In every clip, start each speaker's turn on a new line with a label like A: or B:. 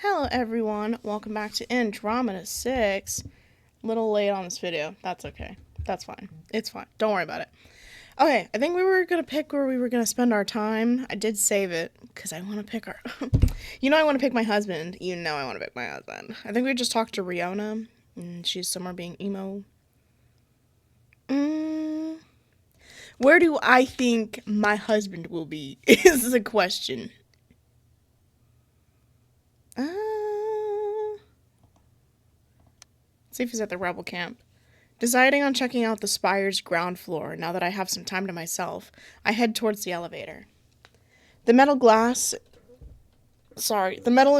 A: Hello everyone, welcome back to Andromeda 6. Little late on this video, that's okay. That's fine. It's fine. Don't worry about it. Okay, I think we were gonna pick where we were gonna spend our time. I did save it, because I want to pick our... I want to pick my husband. I want to pick my husband. I think we just talked to Riona, and she's somewhere being emo. Where do I think my husband will be, is the question. See if he's at the rebel camp. Deciding on checking out the spire's ground floor now that I have some time to myself, I head towards the elevator. The metal and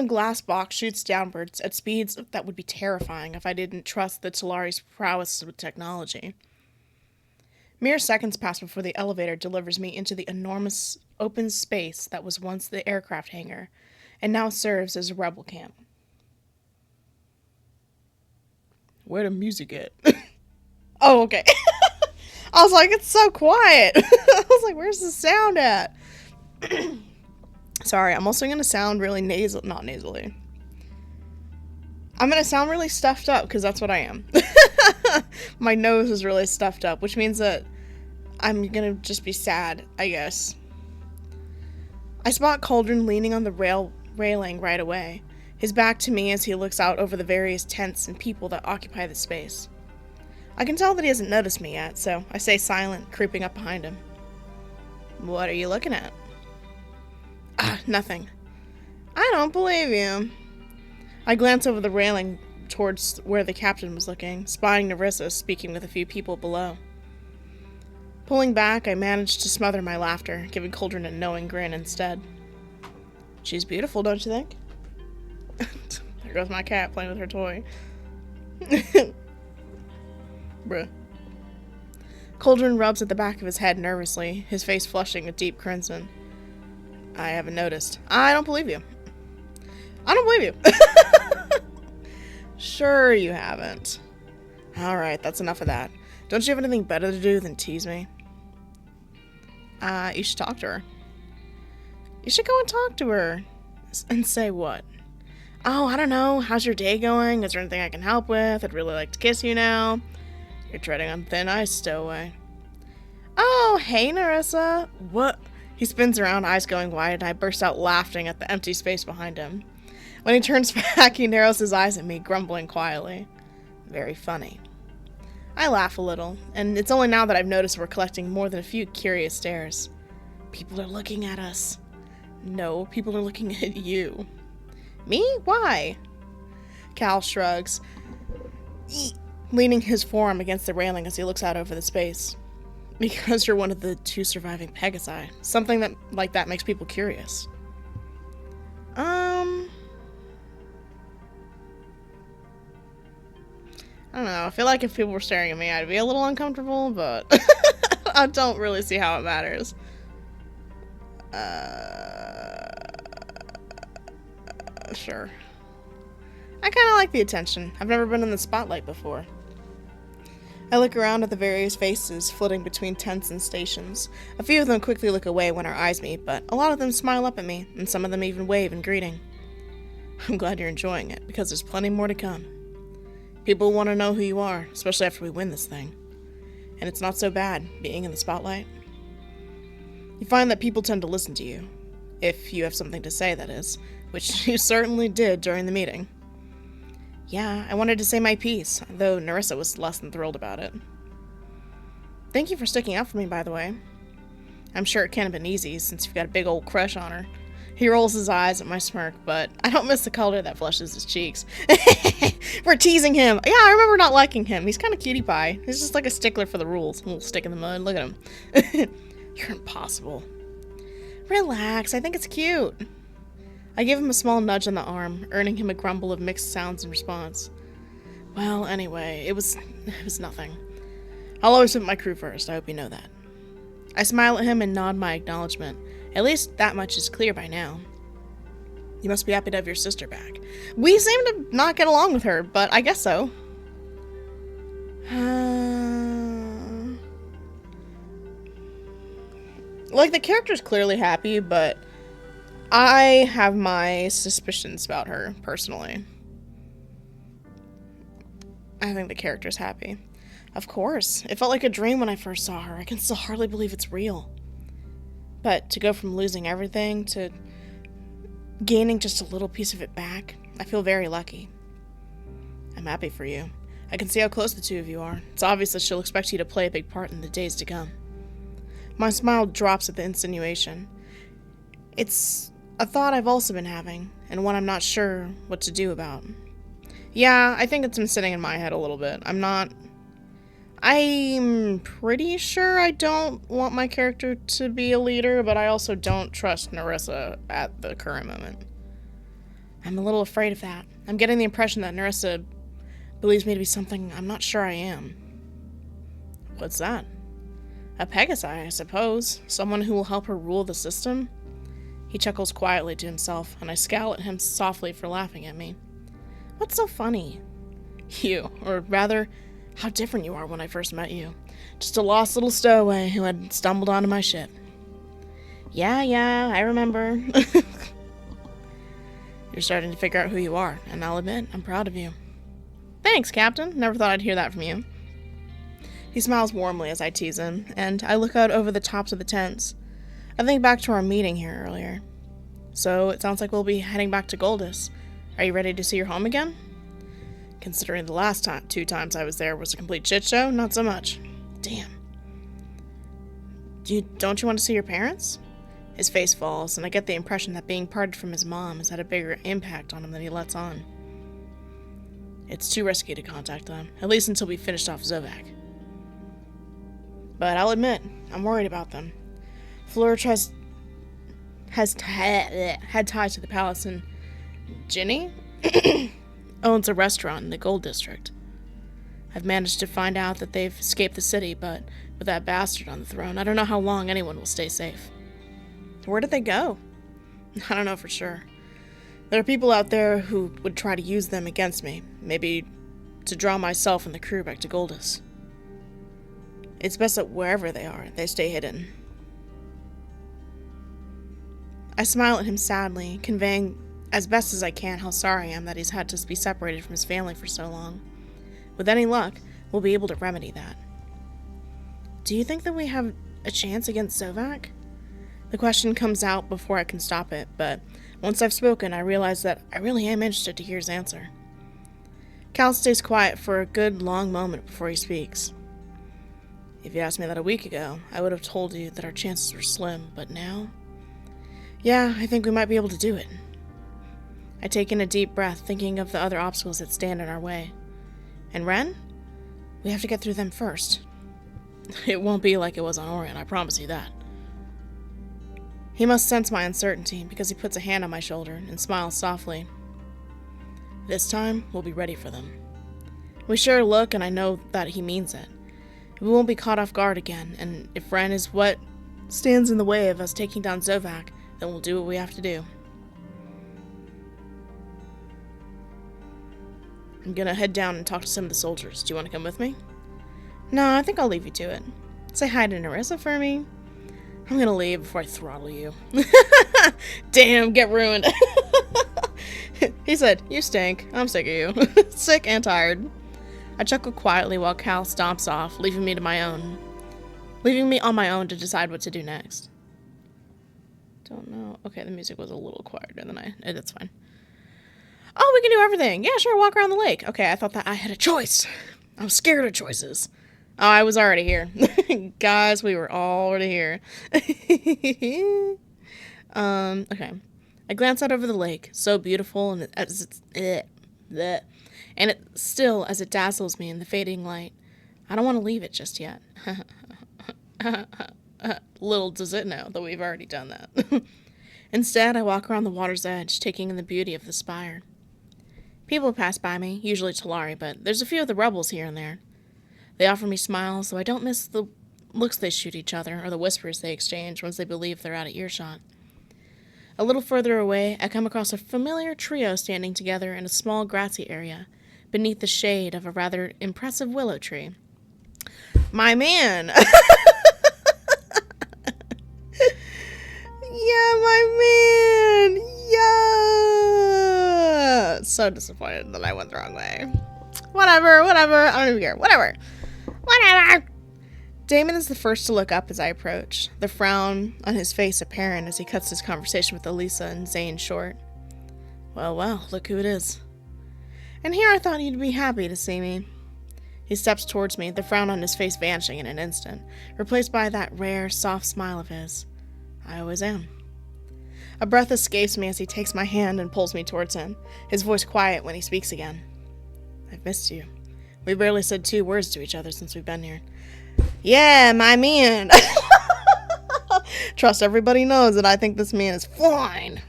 A: glass box shoots downwards at speeds that would be terrifying if I didn't trust the Talari's prowess with technology. Mere seconds pass before the elevator delivers me into the enormous open space that was once the aircraft hangar, and now serves as a rebel camp. Where the music at? Oh, okay. I was like, it's so quiet. I was like, where's the sound at? Sorry, I'm also going to sound really not nasally. I'm going to sound really stuffed up, because that's what I am. My nose is really stuffed up, which means that I'm going to just be sad, I guess. I spot Cauldron leaning on the railing right away, his back to me as he looks out over the various tents and people that occupy the space. I can tell that he hasn't noticed me yet, so I stay silent, creeping up behind him. What are you looking at? Nothing. I don't believe you. I glance over the railing towards where the captain was looking, spying Nerissa speaking with a few people below. Pulling back, I managed to smother my laughter, giving Cauldron a knowing grin instead. She's beautiful, don't you think? There goes my cat playing with her toy. Bruh. Cauldron rubs at the back of his head nervously, his face flushing a deep crimson. I haven't noticed. I don't believe you. I don't believe you. Sure you haven't. Alright, that's enough of that. Don't you have anything better to do than tease me? You should talk to her. You should go and talk to her. And say what? Oh, I don't know. How's your day going? Is there anything I can help with? I'd really like to kiss you now. You're treading on thin ice, stowaway. Oh, hey, Nerissa. What? He spins around, eyes going wide, and I burst out laughing at the empty space behind him. When he turns back, he narrows his eyes at me, grumbling quietly. Very funny. I laugh a little, and it's only now that I've noticed we're collecting more than a few curious stares. People are looking at us. No, people are looking at you. Me? Why? Cal shrugs, leaning his forearm against the railing as he looks out over the space. Because you're one of the 2 surviving Pegasi. Something that like that makes people curious. I don't know. I feel like if people were staring at me, I'd be a little uncomfortable, but I don't really see how it matters. Sure. I kind of like the attention. I've never been in the spotlight before. I look around at the various faces flitting between tents and stations. A few of them quickly look away when our eyes meet, but a lot of them smile up at me, and some of them even wave in greeting. I'm glad you're enjoying it, because there's plenty more to come. People want to know who you are, especially after we win this thing. And it's not so bad, being in the spotlight. You find that people tend to listen to you. If you have something to say, that is. Which you certainly did during the meeting. Yeah, I wanted to say my piece, though Nerissa was less than thrilled about it. Thank you for sticking up for me, by the way. I'm sure it can't have been easy, since you've got a big old crush on her. He rolls his eyes at my smirk, but I don't miss the color that flushes his cheeks. We're teasing him. Yeah, I remember not liking him. He's kind of cutie pie. He's just like a stickler for the rules. A little stick in the mud. Look at him. You're impossible. Relax, I think it's cute. I give him a small nudge on the arm, earning him a grumble of mixed sounds in response. Well, anyway, it was nothing. I'll always put my crew first, I hope you know that. I smile at him and nod my acknowledgement. At least that much is clear by now. You must be happy to have your sister back. We seem to not get along with her, but I guess so. Like, the character's clearly happy, but I have my suspicions about her, personally. I think the character's happy. Of course. It felt like a dream when I first saw her. I can still hardly believe it's real. But to go from losing everything to gaining just a little piece of it back, I feel very lucky. I'm happy for you. I can see how close the two of you are. It's obvious that she'll expect you to play a big part in the days to come. My smile drops at the insinuation. It's a thought I've also been having, and one I'm not sure what to do about. Yeah, I think it's been sitting in my head a little bit. I'm pretty sure I don't want my character to be a leader, but I also don't trust Nerissa at the current moment. I'm a little afraid of that. I'm getting the impression that Nerissa believes me to be something I'm not sure I am. What's that? A Pegasi, I suppose. Someone who will help her rule the system? He chuckles quietly to himself, and I scowl at him softly for laughing at me. What's so funny? You, or rather, how different you are when I first met you. Just a lost little stowaway who had stumbled onto my ship. Yeah, I remember. You're starting to figure out who you are, and I'll admit, I'm proud of you. Thanks, Captain. Never thought I'd hear that from you. He smiles warmly as I tease him, and I look out over the tops of the tents. I think back to our meeting here earlier. So, it sounds like we'll be heading back to Goldus. Are you ready to see your home again? Considering the last two times I was there was a complete shit show, not so much. Damn. Don't you want to see your parents? His face falls, and I get the impression that being parted from his mom has had a bigger impact on him than he lets on. It's too risky to contact them, at least until we finished off Zovac. But I'll admit, I'm worried about them. Fleur has had ties to the palace, and Ginny owns a restaurant in the Gold District. I've managed to find out that they've escaped the city, but with that bastard on the throne, I don't know how long anyone will stay safe. Where did they go? I don't know for sure. There are people out there who would try to use them against me, maybe to draw myself and the crew back to Goldus. It's best that wherever they are, they stay hidden. I smile at him sadly, conveying as best as I can how sorry I am that he's had to be separated from his family for so long. With any luck, we'll be able to remedy that. Do you think that we have a chance against Zovac? The question comes out before I can stop it, but once I've spoken, I realize that I really am interested to hear his answer. Cal stays quiet for a good long moment before he speaks. If you'd asked me that a week ago, I would have told you that our chances were slim, but now? Yeah, I think we might be able to do it. I take in a deep breath, thinking of the other obstacles that stand in our way. And Ren? We have to get through them first. It won't be like it was on Orion, I promise you that. He must sense my uncertainty because he puts a hand on my shoulder and smiles softly. This time, we'll be ready for them. We share a look, and I know that he means it. We won't be caught off guard again, and if Ren is what stands in the way of us taking down Zovac, then we'll do what we have to do. I'm gonna head down and talk to some of the soldiers. Do you want to come with me? No, I think I'll leave you to it. Say hi to Nerissa for me. I'm gonna leave before I throttle you. Damn, get ruined. He said, you stink. I'm sick of you. Sick and tired. I chuckle quietly while Cal stomps off, leaving me on my own to decide what to do next. Don't know. Okay, the music was a little quieter than that's fine. Oh, we can do everything. Yeah, sure, walk around the lake. Okay, I thought that I had a choice. I was scared of choices. Oh, I was already here. Guys, we were already here. Okay. I glance out over the lake, so beautiful, and still as it dazzles me in the fading light. I don't want to leave it just yet. Little does it know that we've already done that. Instead, I walk around the water's edge, taking in the beauty of the spire. People pass by me, usually Talari, but there's a few of the rebels here and there. They offer me smiles, so I don't miss the looks they shoot each other or the whispers they exchange once they believe they're out of earshot. A little further away, I come across a familiar trio standing together in a small grassy area, beneath the shade of a rather impressive willow tree. My man! Yeah, my So disappointed that I went the wrong way. Whatever. I don't even care. Whatever. Damon is the first to look up as I approach, the frown on his face apparent as he cuts his conversation with Elisa and Zane short. Well, look who it is. And here I thought you'd be happy to see me. He steps towards me, the frown on his face vanishing in an instant, replaced by that rare, soft smile of his. I always am. A breath escapes me as he takes my hand and pulls me towards him, his voice quiet when he speaks again. I've missed you. We barely said 2 words to each other since we've been here. Yeah, my man. Trust everybody knows that I think this man is fine.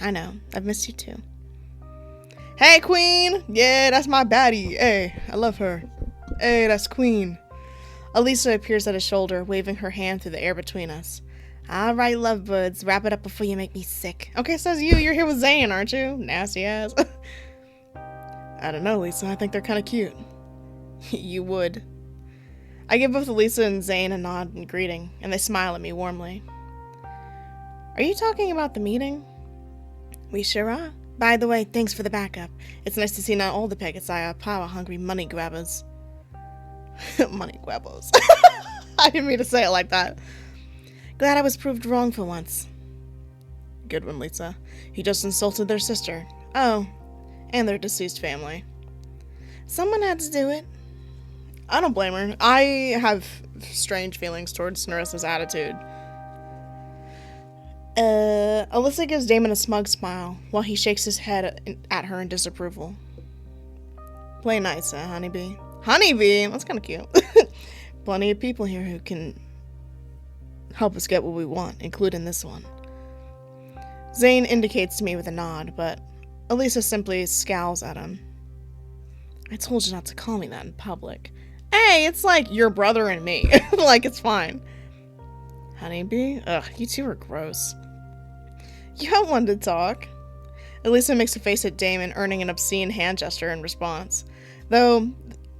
A: I know. I've missed you too. Hey, Queen. Yeah, that's my baddie. Hey, I love her. Hey, that's Queen. Elisa appears at his shoulder, waving her hand through the air between us. All right, lovebirds, wrap it up before you make me sick. Okay, says you. You're here with Zane, aren't you? Nasty ass. I don't know, Lisa. I think they're kind of cute. You would. I give both Elisa and Zane a nod in greeting, and they smile at me warmly. Are you talking about the meeting? We sure are. By the way, thanks for the backup. It's nice to see not all the Pegasus are power-hungry money grabbers. Money grabbers. I didn't mean to say it like that. Glad I was proved wrong for once. Good one, Lisa. He just insulted their sister. Oh, and their deceased family. Someone had to do it. I don't blame her. I have strange feelings towards Narissa's attitude. Alyssa gives Damon a smug smile while he shakes his head at her in disapproval. Play nice, honeybee? Honeybee? That's kind of cute. Plenty of people here who can help us get what we want, including this one. Zane indicates to me with a nod, but Elisa simply scowls at him. I told you not to call me that in public. Hey, it's like your brother and me. Like, it's fine. Honeybee? Ugh, you two are gross. You have one to talk. Elisa makes a face at Damon, earning an obscene hand gesture in response. Though,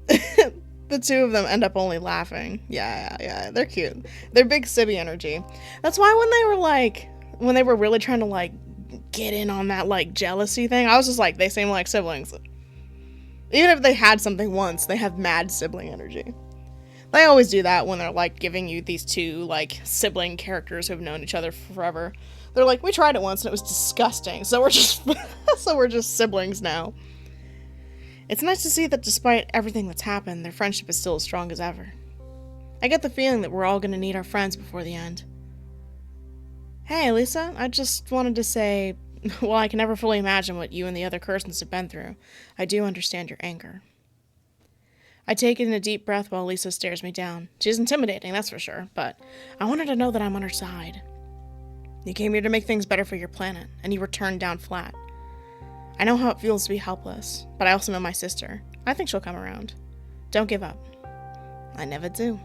A: the two of them end up only laughing. Yeah, they're cute. They're big sibby energy. That's why when they were really trying to, get in on that, jealousy thing, I was just like, they seem like siblings. Even if they had something once, they have mad sibling energy. They always do that when they're, giving you these two, sibling characters who have known each other forever. They're like, we tried it once and it was disgusting, so we're just siblings now. It's nice to see that despite everything that's happened, their friendship is still as strong as ever. I get the feeling that we're all going to need our friends before the end. Hey, Lisa, I just wanted to say, while I can never fully imagine what you and the other Cursons have been through, I do understand your anger. I take in a deep breath while Lisa stares me down. She's intimidating, that's for sure, but I want her to know that I'm on her side. You came here to make things better for your planet, and you were turned down flat. I know how it feels to be helpless, but I also know my sister. I think she'll come around. Don't give up. I never do.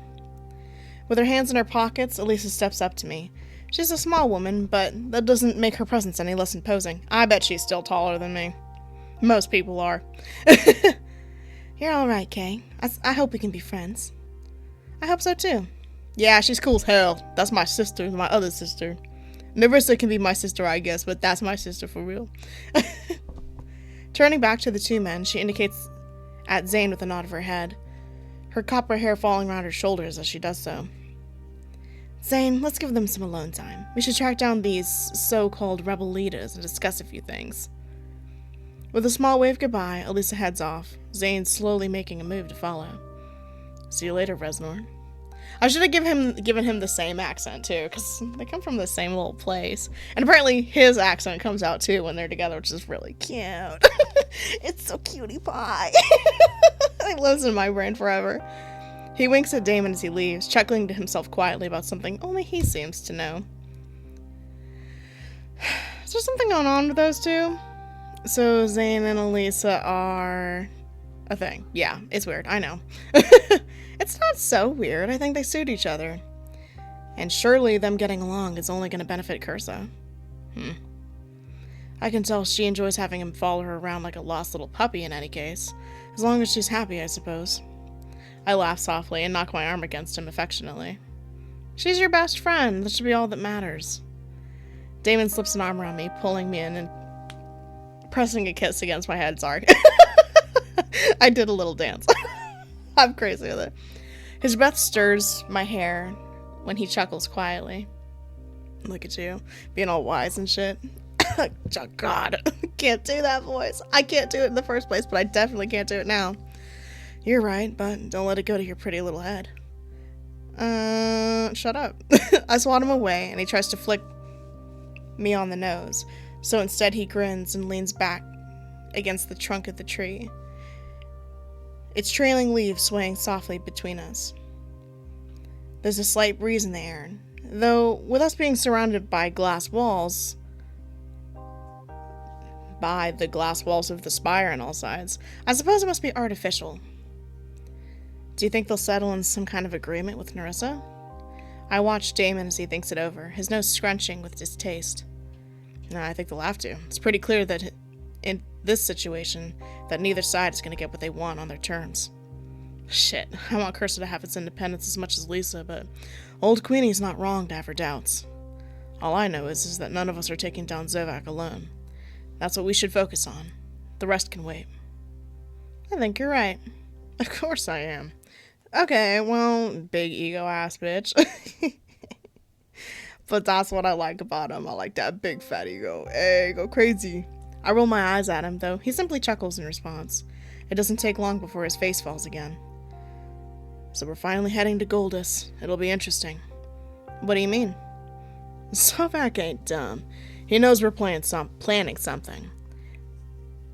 A: With her hands in her pockets, Elisa steps up to me. She's a small woman, but that doesn't make her presence any less imposing. I bet she's still taller than me. Most people are. You're alright, Kay. I hope we can be friends. I hope so too. Yeah, she's cool as hell. That's my sister, my other sister. Narissa can be my sister, I guess, but that's my sister for real. Turning back to the two men, she indicates at Zane with a nod of her head, her copper hair falling around her shoulders as she does so. Zane, let's give them some alone time. We should track down these so-called rebel leaders and discuss a few things. With a small wave goodbye, Elisa heads off, Zane slowly making a move to follow. See you later, Reznor. I should have given him the same accent, too, because they come from the same little place. And apparently his accent comes out, too, when they're together, which is really cute. It's so cutie pie. It lives in my brain forever. He winks at Damon as he leaves, chuckling to himself quietly about something only he seems to know. Is there something going on with those two? So Zane and Elisa are a thing. Yeah, it's weird, I know. It's not so weird. I think they suit each other. And surely them getting along is only going to benefit Cursa. I can tell she enjoys having him follow her around like a lost little puppy in any case. As long as she's happy, I suppose. I laugh softly and knock my arm against him affectionately. She's your best friend. That should be all that matters. Damon slips an arm around me, pulling me in and pressing a kiss against my head, sorry. I did a little dance. I'm crazy with it. His breath stirs my hair when he chuckles quietly. Look at you, being all wise and shit. Oh, God, can't do that voice. I can't do it in the first place, but I definitely can't do it now. You're right, but don't let it go to your pretty little head. Shut up. I swat him away, and he tries to flick me on the nose. So instead he grins and leans back against the trunk of the tree, its trailing leaves swaying softly between us. There's a slight breeze in the air, though with us being surrounded by the glass walls of the spire on all sides, I suppose it must be artificial. Do you think they'll settle in some kind of agreement with Nerissa? I watch Damon as he thinks it over, his nose scrunching with distaste. No, I think they'll have to. It's pretty clear that in this situation, that neither side is going to get what they want on their terms. Shit, I want Cursa to have its independence as much as Lisa, but old Queenie's not wrong to have her doubts. All I know is that none of us are taking down Zovak alone. That's what we should focus on. The rest can wait. I think you're right. Of course I am. Okay, well, big ego-ass bitch. But that's what I like about him. I like that big fat ego. Hey, go crazy. I roll my eyes at him, though. He simply chuckles in response. It doesn't take long before his face falls again. So we're finally heading to Goldus. It'll be interesting. What do you mean? Zovak ain't dumb. He knows we're planning something.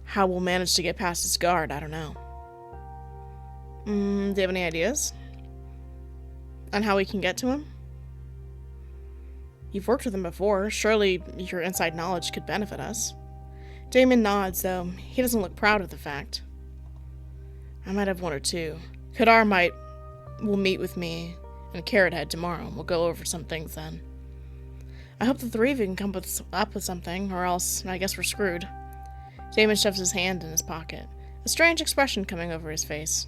A: How we'll manage to get past his guard, I don't know. Do you have any ideas? On how we can get to him? You've worked with him before. Surely your inside knowledge could benefit us. Damon nods, though. He doesn't look proud of the fact. I might have one or two. Kadar will meet with me and Carrot Head tomorrow. We'll go over some things then. I hope the three of you can come up with something, or else I guess we're screwed. Damon shoves his hand in his pocket, a strange expression coming over his face.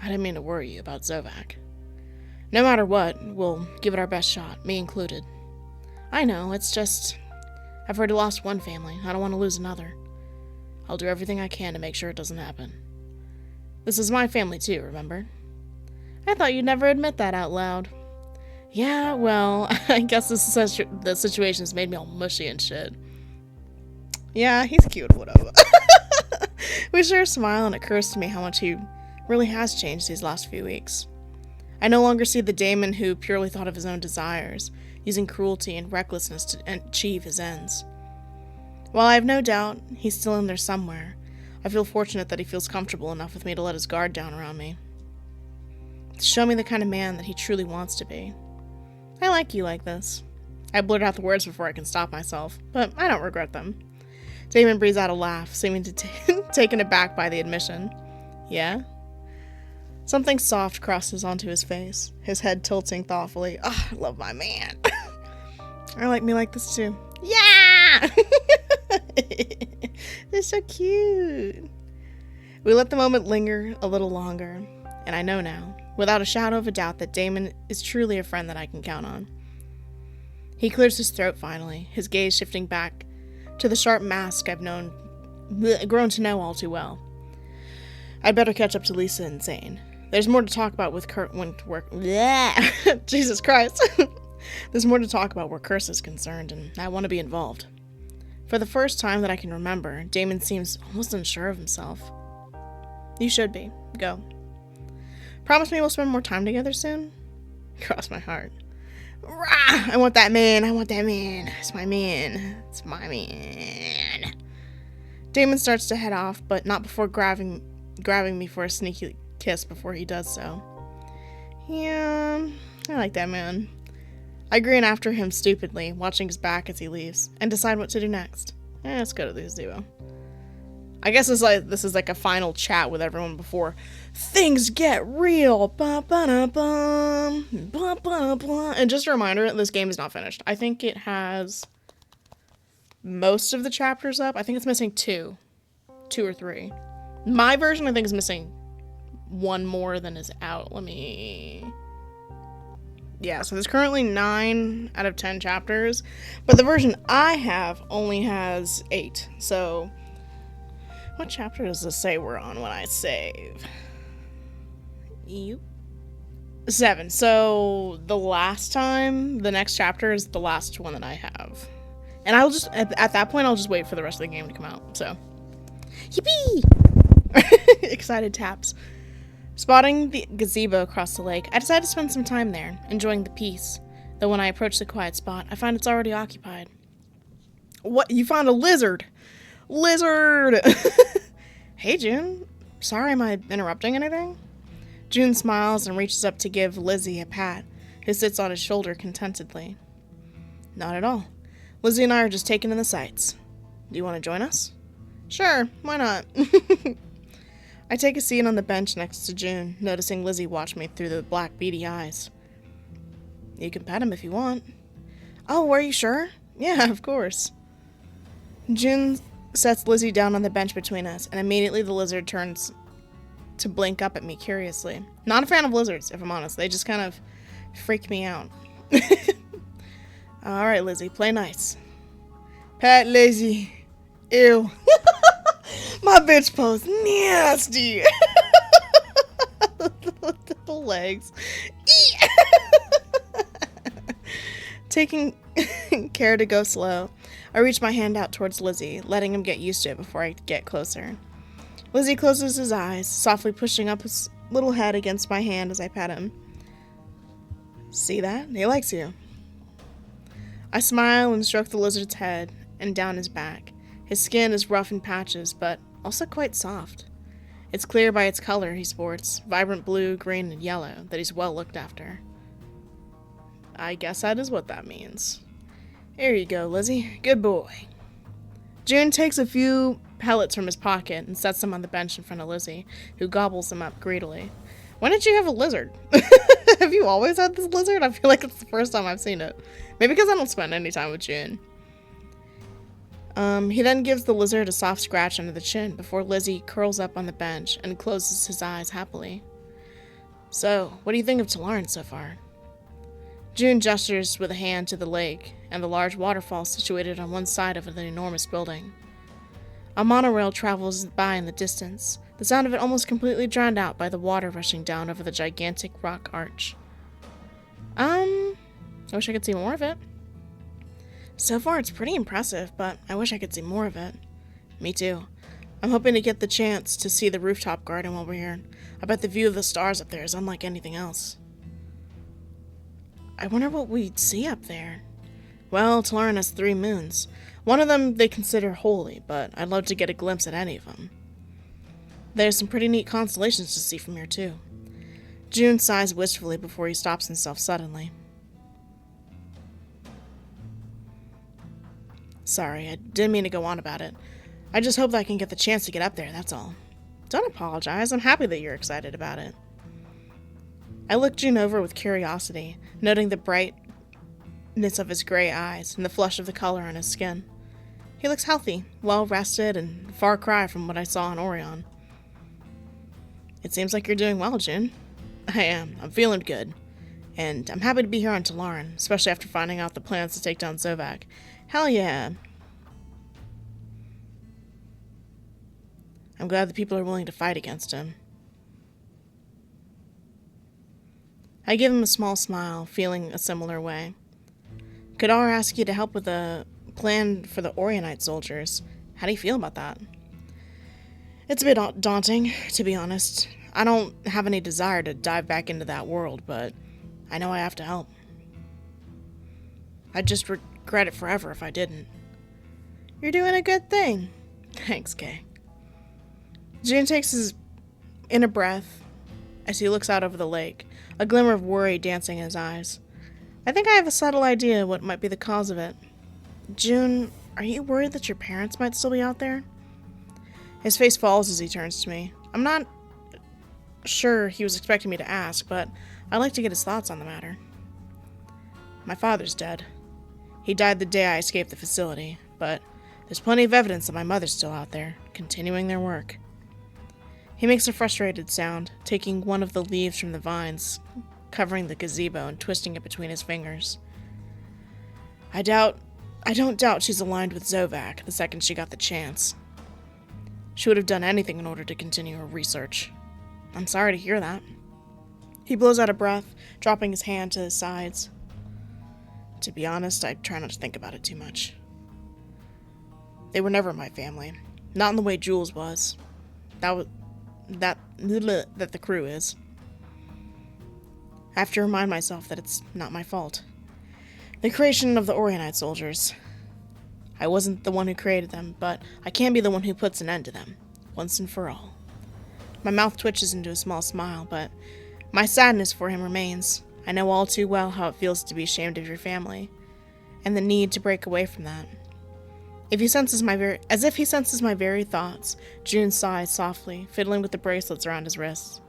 A: I didn't mean to worry you about Zovak. No matter what, we'll give it our best shot, me included. I know, it's just... I've already lost one family. I don't want to lose another. I'll do everything I can to make sure it doesn't happen. This is my family too, remember? I thought you'd never admit that out loud. Yeah, well, I guess the situation's made me all mushy and shit. Yeah, he's cute, whatever. We share a smile, and it occurs to me how much he really has changed these last few weeks. I no longer see the Damon who purely thought of his own desires, using cruelty and recklessness to achieve his ends. While I have no doubt he's still in there somewhere, I feel fortunate that he feels comfortable enough with me to let his guard down around me. To show me the kind of man that he truly wants to be. I like you like this. I blurt out the words before I can stop myself, but I don't regret them. Damon breathes out a laugh, seeming to taken aback by the admission. Yeah? Something soft crosses onto his face, his head tilting thoughtfully. I love my man. I like me like this too. Yeah! They're so cute. We let the moment linger a little longer, and I know now, without a shadow of a doubt, that Damon is truly a friend that I can count on. He clears his throat finally, his gaze shifting back to the sharp mask I've grown to know all too well. I'd better catch up to Lisa and Zane. There's more to talk about with Jesus Christ. There's more to talk about where Curse is concerned, and I want to be involved. For the first time that I can remember, Damon seems almost unsure of himself. You should be. Go. Promise me we'll spend more time together soon? Cross my heart. Rah! I want that man. It's my man. Damon starts to head off, but not before grabbing me for a sneaky kiss before he does so. Yeah, I like that man. I grin after him stupidly, watching his back as he leaves, and decide what to do next. Let's go to this duo. I guess this is like a final chat with everyone before things get real. Ba-ba-da-bum, ba-ba-da-bum. And just a reminder, this game is not finished. I think it has most of the chapters up. I think it's missing two or three. My version, I think, is missing one more than is out. Yeah, so there's currently 9 out of 10 chapters, but the version I have only has 8. So What chapter does this say we're on when I save? You. 7. So the next chapter is the last one that I have. And I'll just, at that point, I'll just wait for the rest of the game to come out, so. Yippee! Excited taps. Spotting the gazebo across the lake, I decided to spend some time there, enjoying the peace. Though when I approach the quiet spot, I find it's already occupied. What? You found a lizard! Lizard! Hey, June. Sorry, am I interrupting anything? June smiles and reaches up to give Lizzie a pat, who sits on his shoulder contentedly. Not at all. Lizzie and I are just taking in the sights. Do you want to join us? Sure, why not? I take a seat on the bench next to June, noticing Lizzie watch me through the black beady eyes. You can pet him if you want. Oh, are you sure? Yeah, of course. June sets Lizzie down on the bench between us, and immediately the lizard turns to blink up at me curiously. Not a fan of lizards, if I'm honest. They just kind of freak me out. Alright, Lizzie, play nice. Pat Lizzie. Ew. My bitch pose nasty. The legs. Taking care to go slow, I reach my hand out towards Lizzie, letting him get used to it before I get closer. Lizzie closes his eyes, softly pushing up his little head against my hand as I pet him. See that? He likes you. I smile and stroke the lizard's head and down his back. His skin is rough in patches, but also quite soft. It's clear by its color he sports, vibrant blue, green, and yellow, that he's well looked after. I guess that is what that means. Here you go, Lizzie. Good boy. June takes a few pellets from his pocket and sets them on the bench in front of Lizzie, who gobbles them up greedily. When did you have a lizard? Have you always had this lizard? I feel like it's the first time I've seen it. Maybe because I don't spend any time with June. He then gives the lizard a soft scratch under the chin before Lizzie curls up on the bench and closes his eyes happily. So, what do you think of Talaran so far? June gestures with a hand to the lake and the large waterfall situated on one side of the enormous building. A monorail travels by in the distance, the sound of it almost completely drowned out by the water rushing down over the gigantic rock arch. I wish I could see more of it. So far, it's pretty impressive, but I wish I could see more of it. Me too. I'm hoping to get the chance to see the rooftop garden while we're here. I bet the view of the stars up there is unlike anything else. I wonder what we'd see up there. Well, Talaran has 3 moons. One of them they consider holy, but I'd love to get a glimpse at any of them. There's some pretty neat constellations to see from here, too. June sighs wistfully before he stops himself suddenly. Sorry, I didn't mean to go on about it. I just hope that I can get the chance to get up there, that's all. Don't apologize, I'm happy that you're excited about it. I look June over with curiosity, noting the brightness of his gray eyes and the flush of the color on his skin. He looks healthy, well-rested, and a far cry from what I saw on Orion. It seems like you're doing well, June. I am. I'm feeling good. And I'm happy to be here on Talaran, especially after finding out the plans to take down Zovac. Hell yeah. I'm glad the people are willing to fight against him. I give him a small smile, feeling a similar way. Kadar asked you to help with a plan for the Orionite soldiers. How do you feel about that? It's a bit daunting, to be honest. I don't have any desire to dive back into that world, but I know I have to help. I'd just regret it forever if I didn't. You're doing a good thing. Thanks, Kay. June takes in a breath as he looks out over the lake, a glimmer of worry dancing in his eyes. I think I have a subtle idea what might be the cause of it. June, are you worried that your parents might still be out there? His face falls as he turns to me. I'm not sure he was expecting me to ask, but I'd like to get his thoughts on the matter. My father's dead. He died the day I escaped the facility, but there's plenty of evidence that my mother's still out there, continuing their work. He makes a frustrated sound, taking one of the leaves from the vines, covering the gazebo and twisting it between his fingers. I don't doubt she's aligned with Zovac the second she got the chance. She would have done anything in order to continue her research. I'm sorry to hear that. He blows out a breath, dropping his hand to his sides. To be honest, I try not to think about it too much. They were never my family. Not in the way Jules was. That the crew is. I have to remind myself that it's not my fault. The creation of the Orionite soldiers. I wasn't the one who created them, but I can be the one who puts an end to them, once and for all. My mouth twitches into a small smile, but my sadness for him remains. I know all too well how it feels to be ashamed of your family, and the need to break away from that. As if he senses my very thoughts, June sighs softly, fiddling with the bracelets around his wrists.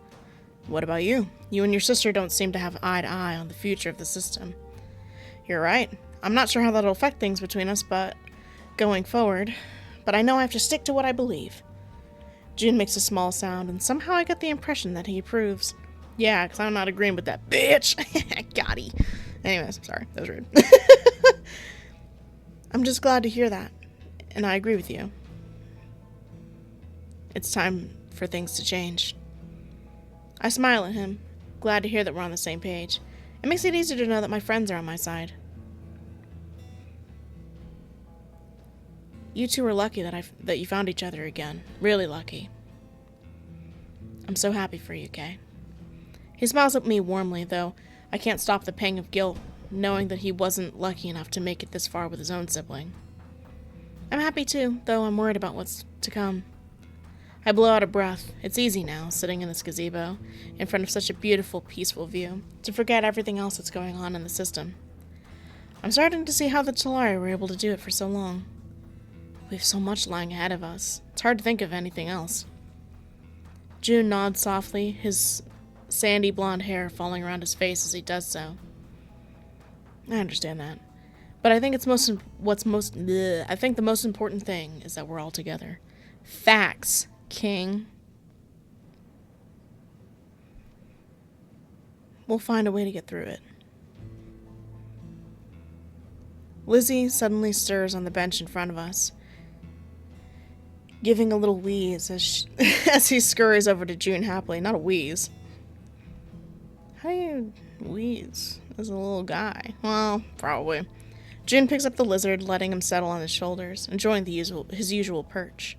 A: What about you? You and your sister don't seem to have eye to eye on the future of the system. You're right. I'm not sure how that'll affect things between us, going forward, but I know I have to stick to what I believe. June makes a small sound, and somehow I get the impression that he approves. Yeah, because I'm not agreeing with that bitch. Got he. Anyways, sorry, that was rude. I'm just glad to hear that, and I agree with you. It's time for things to change. I smile at him, glad to hear that we're on the same page. It makes it easier to know that my friends are on my side. You two are lucky that you found each other again. Really lucky. I'm so happy for you, Kay. He smiles at me warmly, though I can't stop the pang of guilt, knowing that he wasn't lucky enough to make it this far with his own sibling. I'm happy too, though I'm worried about what's to come. I blow out a breath. It's easy now, sitting in this gazebo, in front of such a beautiful, peaceful view, to forget everything else that's going on in the system. I'm starting to see how the Talari were able to do it for so long. We have so much lying ahead of us. It's hard to think of anything else. June nods softly, his sandy blonde hair falling around his face as he does so. I understand that. But I think I think the most important thing is that we're all together. Facts, King. We'll find a way to get through it. Lizzie suddenly stirs on the bench in front of us, giving a little wheeze as he scurries over to June happily. Not a wheeze. How do you wheeze as a little guy? Well, probably. June picks up the lizard, letting him settle on his shoulders, enjoying his usual perch.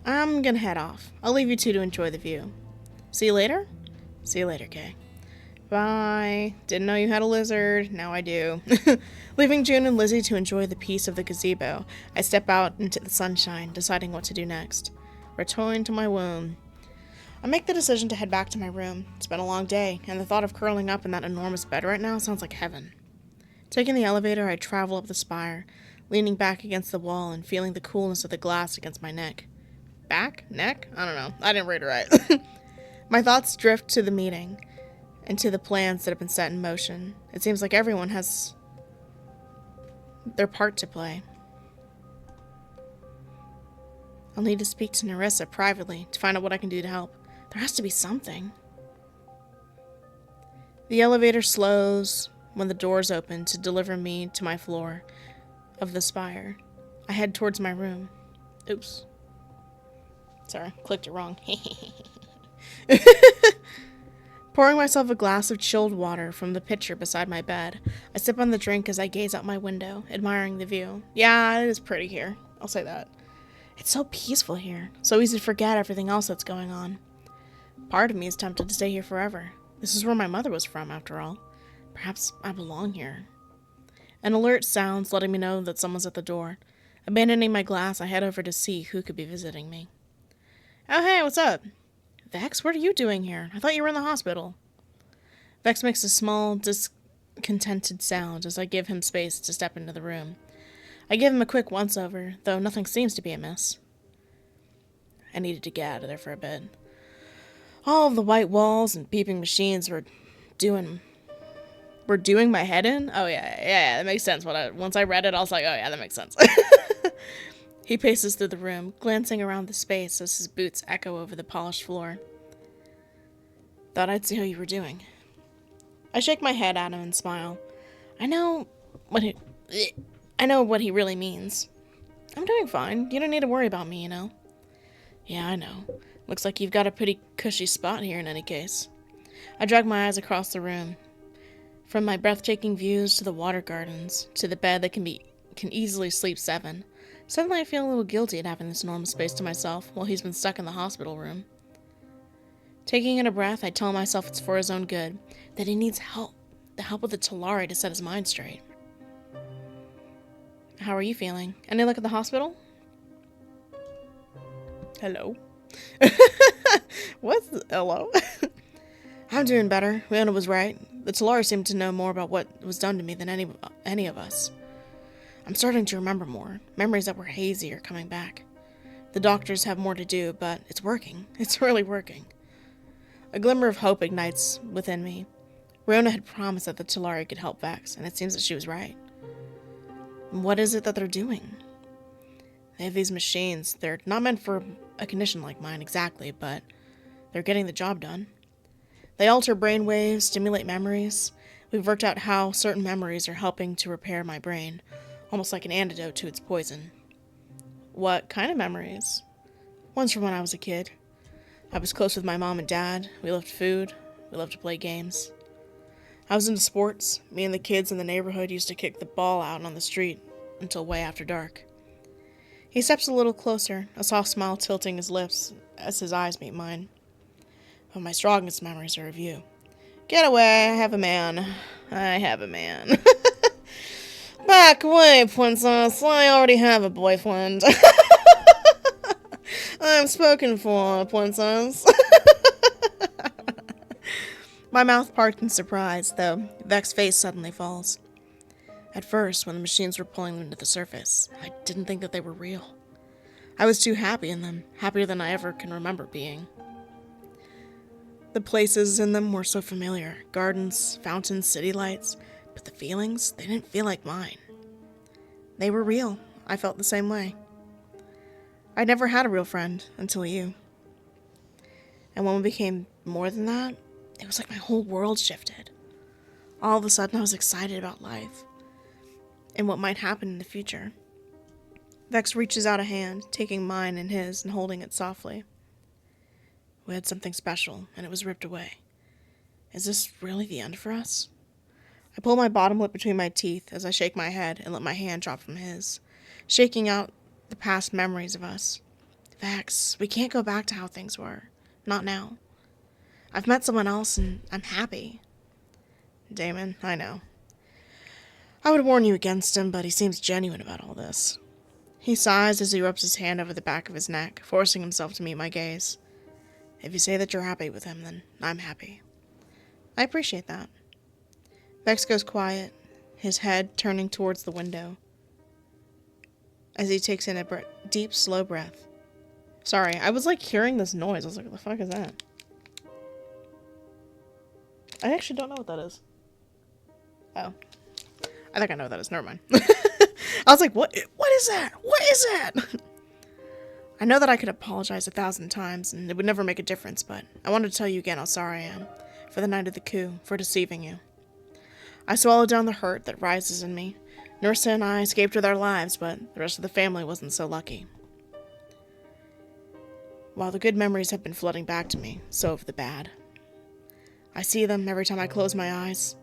A: I'm gonna head off. I'll leave you two to enjoy the view. See you later? See you later, Kay. Bye. Didn't know you had a lizard. Now I do. Leaving June and Lizzie to enjoy the peace of the gazebo, I step out into the sunshine, deciding what to do next. Return to my womb. I make the decision to head back to my room. It's been a long day, and the thought of curling up in that enormous bed right now sounds like heaven. Taking the elevator, I travel up the spire, leaning back against the wall and feeling the coolness of the glass against my neck. Back? Neck? I don't know. I didn't read it right. My thoughts drift to the meeting and to the plans that have been set in motion. It seems like everyone has their part to play. I'll need to speak to Nerissa privately to find out what I can do to help. There has to be something. The elevator slows when the doors open to deliver me to my floor of the spire. I head towards my room. Oops. Sorry, clicked it wrong. Pouring myself a glass of chilled water from the pitcher beside my bed, I sip on the drink as I gaze out my window, admiring the view. Yeah, it is pretty here. I'll say that. It's so peaceful here. So easy to forget everything else that's going on. Part of me is tempted to stay here forever. This is where my mother was from, after all. Perhaps I belong here. An alert sounds, letting me know that someone's at the door. Abandoning my glass, I head over to see who could be visiting me. Oh, hey, what's up? Vex, what are you doing here? I thought you were in the hospital. Vex makes a small, discontented sound as I give him space to step into the room. I give him a quick once-over, though nothing seems to be amiss. I needed to get out of there for a bit. All of the white walls and beeping machines were doing my head in? Oh, yeah, that makes sense. Once I read it, I was like, oh, yeah, that makes sense. He paces through the room, glancing around the space as his boots echo over the polished floor. Thought I'd see how you were doing. I shake my head at him and smile. I know what he really means. I'm doing fine. You don't need to worry about me, you know. Yeah, I know. Looks like you've got a pretty cushy spot here in any case. I drag my eyes across the room. From my breathtaking views to the water gardens, to the bed that can easily sleep 7. Suddenly I feel a little guilty at having this enormous space to myself while he's been stuck in the hospital room. Taking in a breath, I tell myself it's for his own good, that he needs help. The help of the Talari to set his mind straight. How are you feeling? Any luck at the hospital? Hello? What's hello? I'm doing better. Rihanna was right. The Talari seemed to know more about what was done to me than any of us. I'm starting to remember more. Memories that were hazy are coming back. The doctors have more to do, but it's working. It's really working. A glimmer of hope ignites within me. Rihanna had promised that the Talari could help Vex, and it seems that she was right. What is it that they're doing? They have these machines. They're not meant for a condition like mine exactly, but they're getting the job done. They alter brain waves, stimulate memories. We've worked out how certain memories are helping to repair my brain, almost like an antidote to its poison. What kind of memories? Ones from when I was a kid. I was close with my mom and dad. We loved food. We loved to play games. I was into sports. Me and the kids in the neighborhood used to kick the ball out on the street until way after dark. He steps a little closer, a soft smile tilting his lips as his eyes meet mine. But my strongest memories are of you. Get away, I have a man. I have a man. Back away, princess. I already have a boyfriend. I'm spoken for, princess. My mouth parts in surprise, though Vex's face suddenly falls. At first, when the machines were pulling them to the surface, I didn't think that they were real. I was too happy in them, happier than I ever can remember being. The places in them were so familiar, gardens, fountains, city lights, but the feelings, they didn't feel like mine. They were real. I felt the same way. I'd never had a real friend until you. And when we became more than that, it was like my whole world shifted. All of a sudden, I was excited about life and what might happen in the future. Vex reaches out a hand, taking mine in his and holding it softly. We had something special, and it was ripped away. Is this really the end for us? I pull my bottom lip between my teeth as I shake my head and let my hand drop from his, shaking out the past memories of us. Vex, we can't go back to how things were. Not now. I've met someone else, and I'm happy. Damon, I know. I would warn you against him, but he seems genuine about all this. He sighs as he rubs his hand over the back of his neck, forcing himself to meet my gaze. If you say that you're happy with him, then I'm happy. I appreciate that. Vex goes quiet, his head turning towards the window, as he takes in a deep, slow breath. Sorry, I was hearing this noise. I was like, what the fuck is that? I actually don't know what that is. Oh. I think I know what that is. Never mind. I was like, what is that? What is that? I know that I could apologize 1,000 times, and it would never make a difference, but I wanted to tell you again how sorry I am for the night of the coup, for deceiving you. I swallow down the hurt that rises in me. Nursa and I escaped with our lives, but the rest of the family wasn't so lucky. While the good memories have been flooding back to me, so have the bad. I see them every time I close my eyes.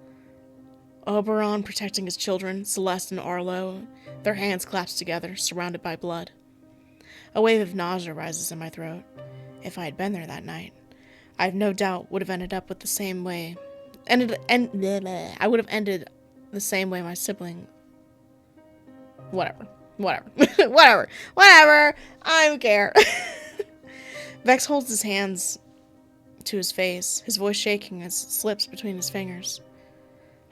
A: Oberon protecting his children, Celeste and Arlo, their hands clasped together, surrounded by blood. A wave of nausea rises in my throat. If I had been there that night, I have no doubt would have ended up with the same way. I would have ended the same way my sibling. Whatever. Whatever. I don't care. Vex holds his hands to his face, his voice shaking as it slips between his fingers.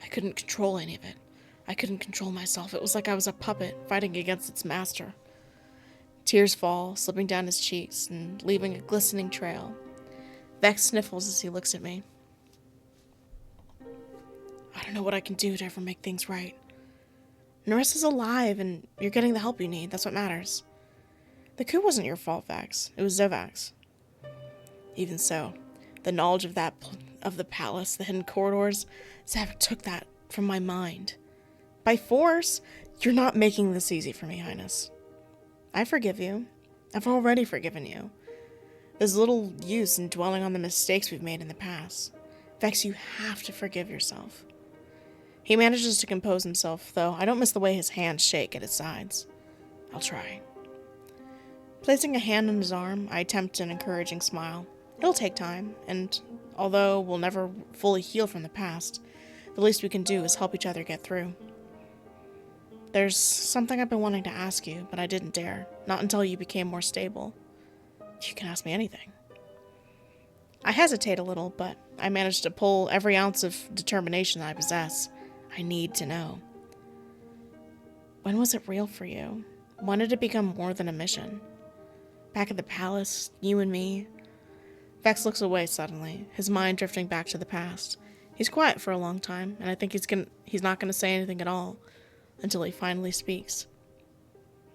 A: I couldn't control any of it. I couldn't control myself. It was like I was a puppet fighting against its master. Tears fall, slipping down his cheeks and leaving a glistening trail. Vex sniffles as he looks at me. I don't know what I can do to ever make things right. Narissa's alive, and you're getting the help you need. That's what matters. The coup wasn't your fault, Vex. It was Zovak's. Even so, the knowledge of the palace, the hidden corridors, Zavak took that from my mind. By force? You're not making this easy for me, Highness. I forgive you. I've already forgiven you. There's little use in dwelling on the mistakes we've made in the past. Vex, you have to forgive yourself. He manages to compose himself, though I don't miss the way his hands shake at his sides. I'll try. Placing a hand on his arm, I attempt an encouraging smile. It'll take time, and although we'll never fully heal from the past, the least we can do is help each other get through. There's something I've been wanting to ask you, but I didn't dare, not until you became more stable. You can ask me anything. I hesitate a little, but I manage to pull every ounce of determination that I possess. I need to know. When was it real for you? When did it become more than a mission? Back at the palace, you and me. Vex looks away suddenly, his mind drifting back to the past. He's quiet for a long time, and I think he's not going to say anything at all until he finally speaks.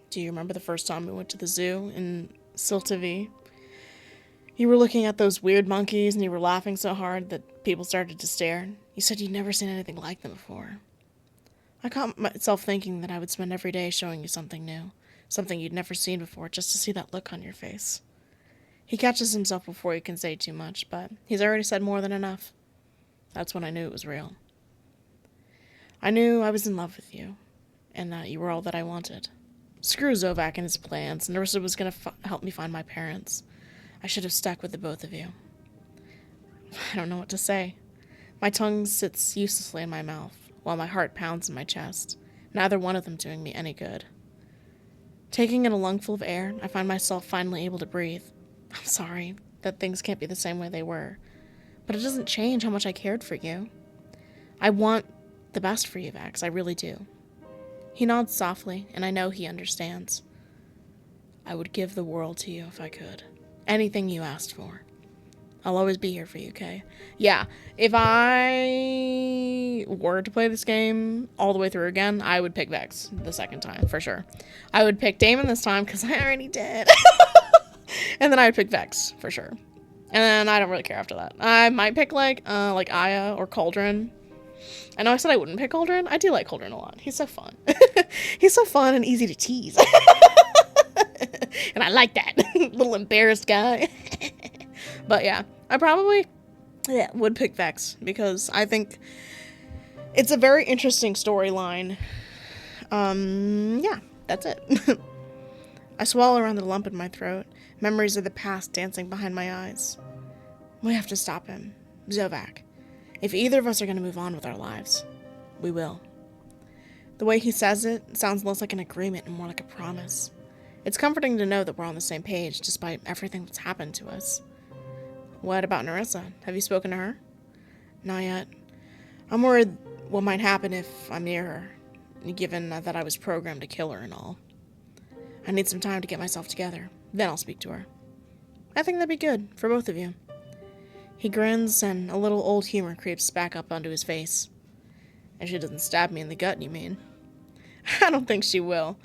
A: Do you remember the first time we went to the zoo in Siltavi? You were looking at those weird monkeys and you were laughing so hard that people started to stare. You said you'd never seen anything like them before. I caught myself thinking that I would spend every day showing you something new, something you'd never seen before, just to see that look on your face. He catches himself before he can say too much, but he's already said more than enough. That's when I knew it was real. I knew I was in love with you, and that you were all that I wanted. Screw Zovak and his plans. Nerissa was going to help me find my parents. I should have stuck with the both of you. I don't know what to say. My tongue sits uselessly in my mouth, while my heart pounds in my chest, neither one of them doing me any good. Taking in a lungful of air, I find myself finally able to breathe. I'm sorry that things can't be the same way they were, but it doesn't change how much I cared for you. I want the best for you, Vex, I really do. He nods softly, and I know he understands. I would give the world to you if I could. Anything you asked for. I'll always be here for you, Kay? Yeah, if I were to play this game all the way through again, I would pick Vex the second time, for sure. I would pick Damon this time, because I already did. And then I would pick Vex, for sure. And then I don't really care after that. I might pick, like Aya or Cauldron. I know I said I wouldn't pick Cauldron. I do like Cauldron a lot. He's so fun. He's so fun and easy to tease. And I like that. Little embarrassed guy. But yeah, I probably would pick Vex because I think it's a very interesting storyline. Yeah, that's it. I swallow around the lump in my throat, memories of the past dancing behind my eyes. We have to stop him. Zovak. If either of us are going to move on with our lives, we will. The way he says it sounds less like an agreement and more like a promise. It's comforting to know that we're on the same page despite everything that's happened to us. What about Nerissa? Have you spoken to her? Not yet. I'm worried what might happen if I'm near her, given that I was programmed to kill her and all. I need some time to get myself together. Then I'll speak to her. I think that'd be good for both of you. He grins, and a little old humor creeps back up onto his face. And she doesn't stab me in the gut, you mean? I don't think she will.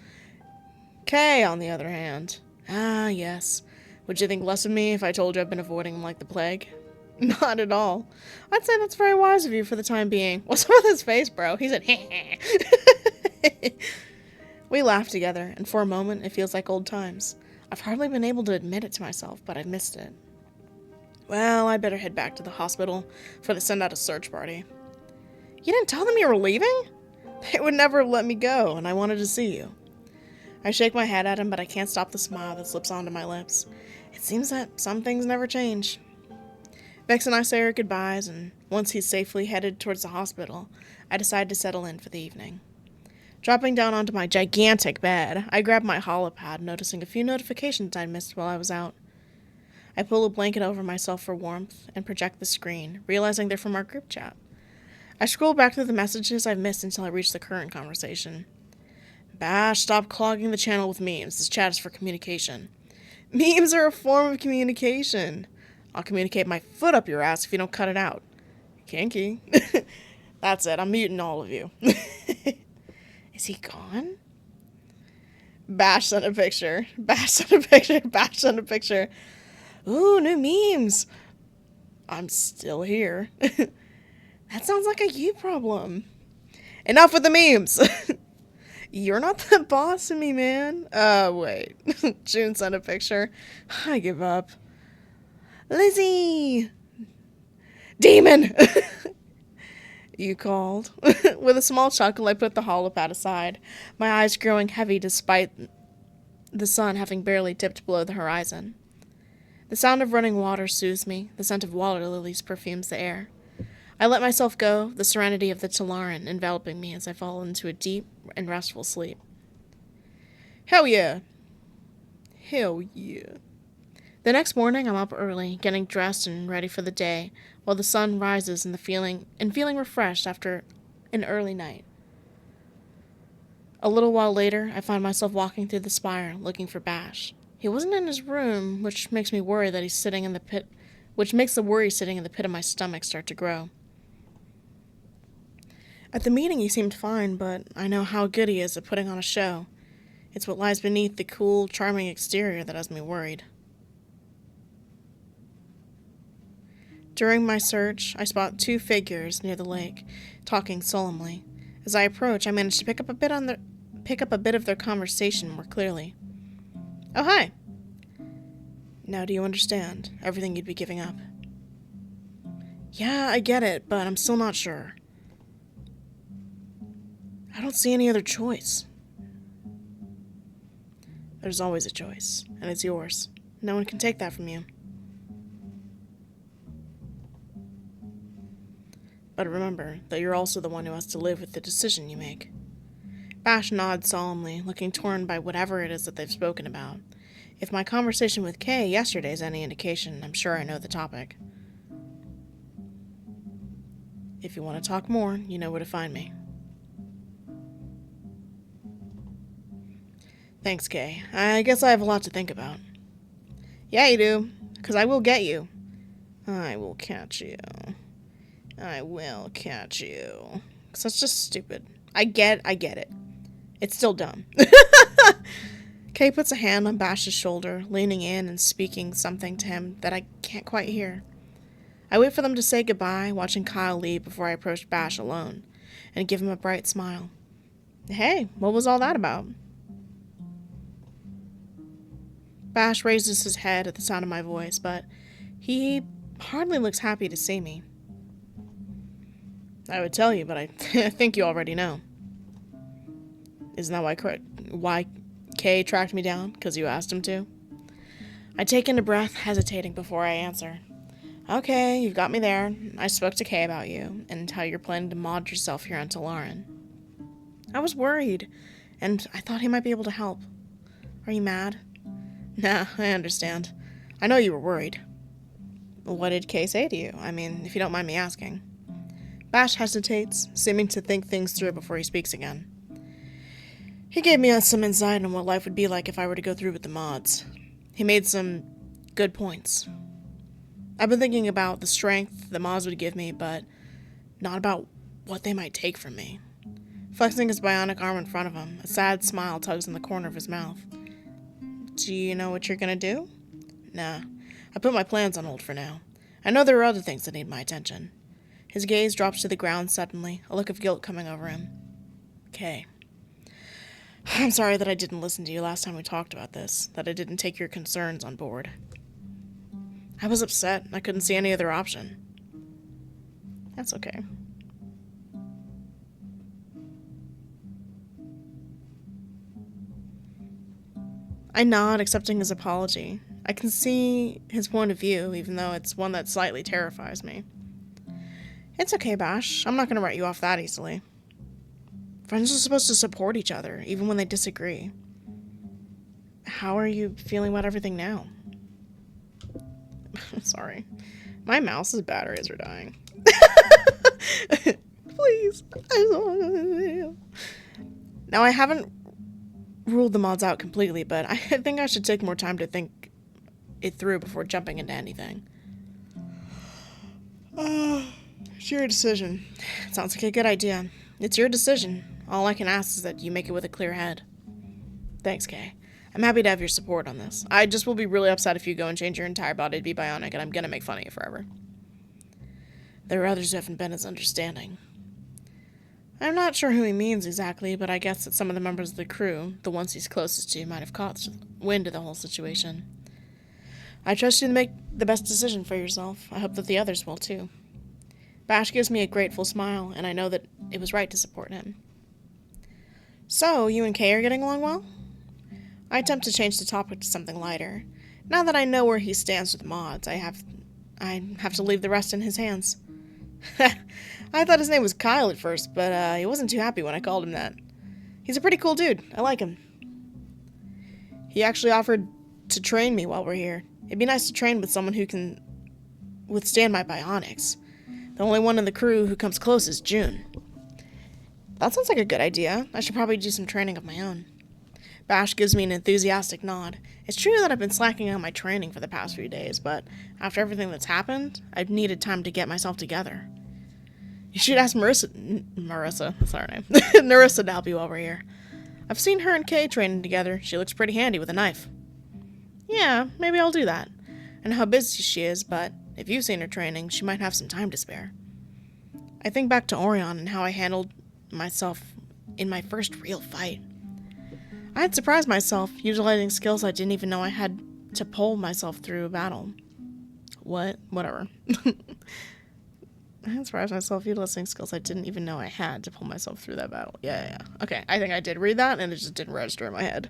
A: Kay, on the other hand. Ah, yes. Would you think less of me if I told you I've been avoiding him like the plague? Not at all. I'd say that's very wise of you for the time being. What's with his face, bro? He said, heh. We laugh together, and for a moment, it feels like old times. I've hardly been able to admit it to myself, but I've missed it. Well, I'd better head back to the hospital before they send out a search party. You didn't tell them you were leaving? They would never have let me go, and I wanted to see you. I shake my head at him, but I can't stop the smile that slips onto my lips. It seems that some things never change. Vex and I say our goodbyes, and once he's safely headed towards the hospital, I decide to settle in for the evening. Dropping down onto my gigantic bed, I grab my holopad, noticing a few notifications I'd missed while I was out. I pull a blanket over myself for warmth and project the screen, realizing they're from our group chat. I scroll back through the messages I've missed until I reach the current conversation. Bash, stop clogging the channel with memes. This chat is for communication. Memes are a form of communication. I'll communicate my foot up your ass if you don't cut it out. Kinky. That's it. I'm muting all of you. Is he gone? Bash sent a picture. Bash sent a picture. Bash sent a picture. Ooh, new memes. I'm still here. That sounds like a you problem. Enough with the memes. You're not the boss of me, man. Wait. June sent a picture. I give up. Lizzie! Damon! You called. With a small chuckle, I put the holopad aside, my eyes growing heavy despite the sun having barely dipped below the horizon. The sound of running water soothes me. The scent of water lilies perfumes the air. I let myself go, the serenity of the Talaran enveloping me as I fall into a deep and restful sleep. Hell yeah! Hell yeah. The next morning, I'm up early, getting dressed and ready for the day, while the sun rises and feeling refreshed after an early night. A little while later, I find myself walking through the spire, looking for Bash. He wasn't in his room, which makes the worry sitting in the pit of my stomach start to grow. At the meeting, he seemed fine, but I know how good he is at putting on a show. It's what lies beneath the cool, charming exterior that has me worried. During my search, I spot two figures near the lake, talking solemnly. As I approach, I manage to pick up a bit of their conversation more clearly. Oh, hi. Now do you understand everything you'd be giving up? Yeah, I get it, but I'm still not sure. I don't see any other choice. There's always a choice, and it's yours. No one can take that from you. But remember that you're also the one who has to live with the decision you make. Bash nods solemnly, looking torn by whatever it is that they've spoken about. If my conversation with Kay yesterday is any indication, I'm sure I know the topic. If you want to talk more, you know where to find me. Thanks, Kay. I guess I have a lot to think about. Yeah, you do, because I will get you. I will catch you. I will catch you. Because that's just stupid. I get it. It's still dumb. Kay puts a hand on Bash's shoulder, leaning in and speaking something to him that I can't quite hear. I wait for them to say goodbye, watching Kyle leave before I approach Bash alone, and give him a bright smile. Hey, what was all that about? Bash raises his head at the sound of my voice, but he hardly looks happy to see me. I would tell you, but I think you already know. Isn't that why Kay tracked me down? Because you asked him to? I take in a breath, hesitating before I answer. Okay, you've got me there. I spoke to Kay about you, and how you're planning to mod yourself here on Talaran. I was worried, and I thought he might be able to help. Are you mad? Nah, I understand. I know you were worried. What did Kay say to you? I mean, if you don't mind me asking. Bash hesitates, seeming to think things through before he speaks again. He gave me some insight on what life would be like if I were to go through with the mods. He made some good points. I've been thinking about the strength the mods would give me, but not about what they might take from me. Flexing his bionic arm in front of him, a sad smile tugs in the corner of his mouth. Do you know what you're gonna do? Nah, I put my plans on hold for now. I know there are other things that need my attention. His gaze drops to the ground suddenly, a look of guilt coming over him. Kay. I'm sorry that I didn't listen to you last time we talked about this, that I didn't take your concerns on board. I was upset. I couldn't see any other option. That's okay. I nod, accepting his apology. I can see his point of view, even though it's one that slightly terrifies me. It's okay, Bash. I'm not going to write you off that easily. Friends are supposed to support each other, even when they disagree. How are you feeling about everything now? Sorry. My mouse's batteries are dying. Please. Now, I haven't ruled the mods out completely, but I think I should take more time to think it through before jumping into anything. It's your decision. Sounds like a good idea. It's your decision. All I can ask is that you make it with a clear head. Thanks, Kay. I'm happy to have your support on this. I just will be really upset if you go and change your entire body to be bionic, and I'm gonna make fun of you forever. There are others who haven't been as understanding. I'm not sure who he means exactly, but I guess that some of the members of the crew, the ones he's closest to, might have caught wind of the whole situation. I trust you to make the best decision for yourself. I hope that the others will, too. Bash gives me a grateful smile, and I know that it was right to support him. So, you and Kay are getting along well? I attempt to change the topic to something lighter. Now that I know where he stands with mods, I have to leave the rest in his hands. I thought his name was Kyle at first, but he wasn't too happy when I called him that. He's a pretty cool dude. I like him. He actually offered to train me while we're here. It'd be nice to train with someone who can withstand my bionics. The only one in the crew who comes close is June. That sounds like a good idea. I should probably do some training of my own. Bash gives me an enthusiastic nod. It's true that I've been slacking on my training for the past few days, but after everything that's happened, I've needed time to get myself together. You should ask Marissa, that's her name, Narissa to help you over here. I've seen her and Kay training together. She looks pretty handy with a knife. Yeah, maybe I'll do that. I know how busy she is, but if you've seen her training, she might have some time to spare. I think back to Orion and how I handled myself in my first real fight. I had surprised myself, utilizing skills I didn't even know I had to pull myself through a battle. Whatever. I had surprised myself utilizing skills I didn't even know I had to pull myself through that battle. Yeah. Okay, I think I did read that, and it just didn't register in my head.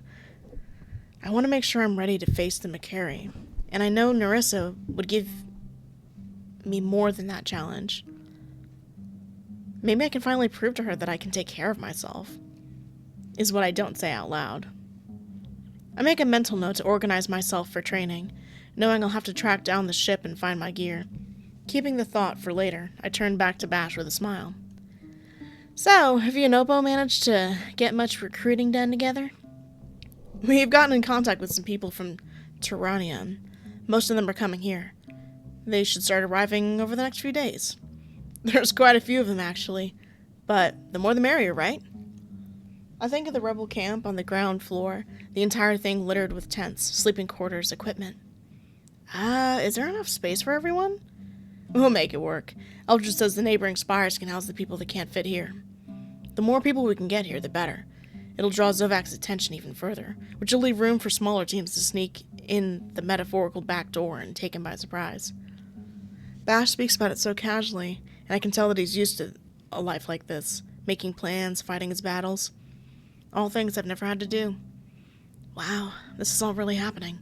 A: I want to make sure I'm ready to face the Macquarie, and I know Narissa would give me more than that challenge. Maybe I can finally prove to her that I can take care of myself, is what I don't say out loud. I make a mental note to organize myself for training, knowing I'll have to track down the ship and find my gear. Keeping the thought for later, I turn back to Bash with a smile. So, have you and Oppo managed to get much recruiting done together? We've gotten in contact with some people from Tyrannium. Most of them are coming here. They should start arriving over the next few days. There's quite a few of them, actually. But the more the merrier, right? I think of the rebel camp on the ground floor, the entire thing littered with tents, sleeping quarters, equipment. Is there enough space for everyone? We'll make it work. Eldred says the neighboring spires can house the people that can't fit here. The more people we can get here, the better. It'll draw Zovak's attention even further, which will leave room for smaller teams to sneak in the metaphorical back door and take him by surprise. Bash speaks about it so casually, and I can tell that he's used to a life like this, making plans, fighting his battles. All things I've never had to do. Wow, this is all really happening.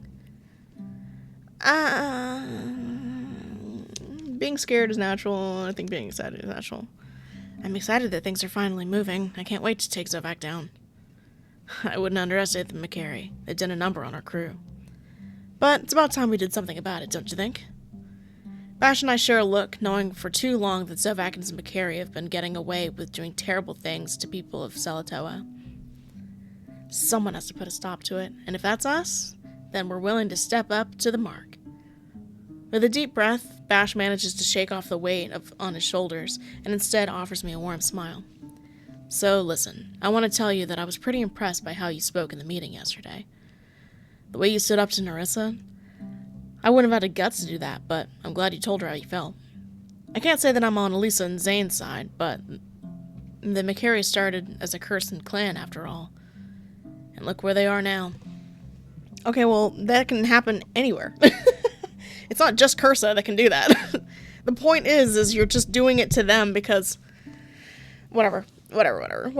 A: Being scared is natural. I think being excited is natural. I'm excited that things are finally moving. I can't wait to take Zovak down. I wouldn't underestimate the Macquarie. They did a number on our crew. But it's about time we did something about it, don't you think? Bash and I share a look, knowing for too long that Zovak and his Macquarie have been getting away with doing terrible things to people of Selatoa. Someone has to put a stop to it, and if that's us, then we're willing to step up to the mark. With a deep breath, Bash manages to shake off the weight on his shoulders, and instead offers me a warm smile. So listen, I want to tell you that I was pretty impressed by how you spoke in the meeting yesterday. The way you stood up to Narissa, I wouldn't have had the guts to do that, but I'm glad you told her how you felt. I can't say that I'm on Elisa and Zane's side, but the Macquarie started as a cursed clan after all. And look where they are now. Okay, well, that can happen anywhere. It's not just Cursa that can do that. The point is you're just doing it to them because... Whatever. Doesn't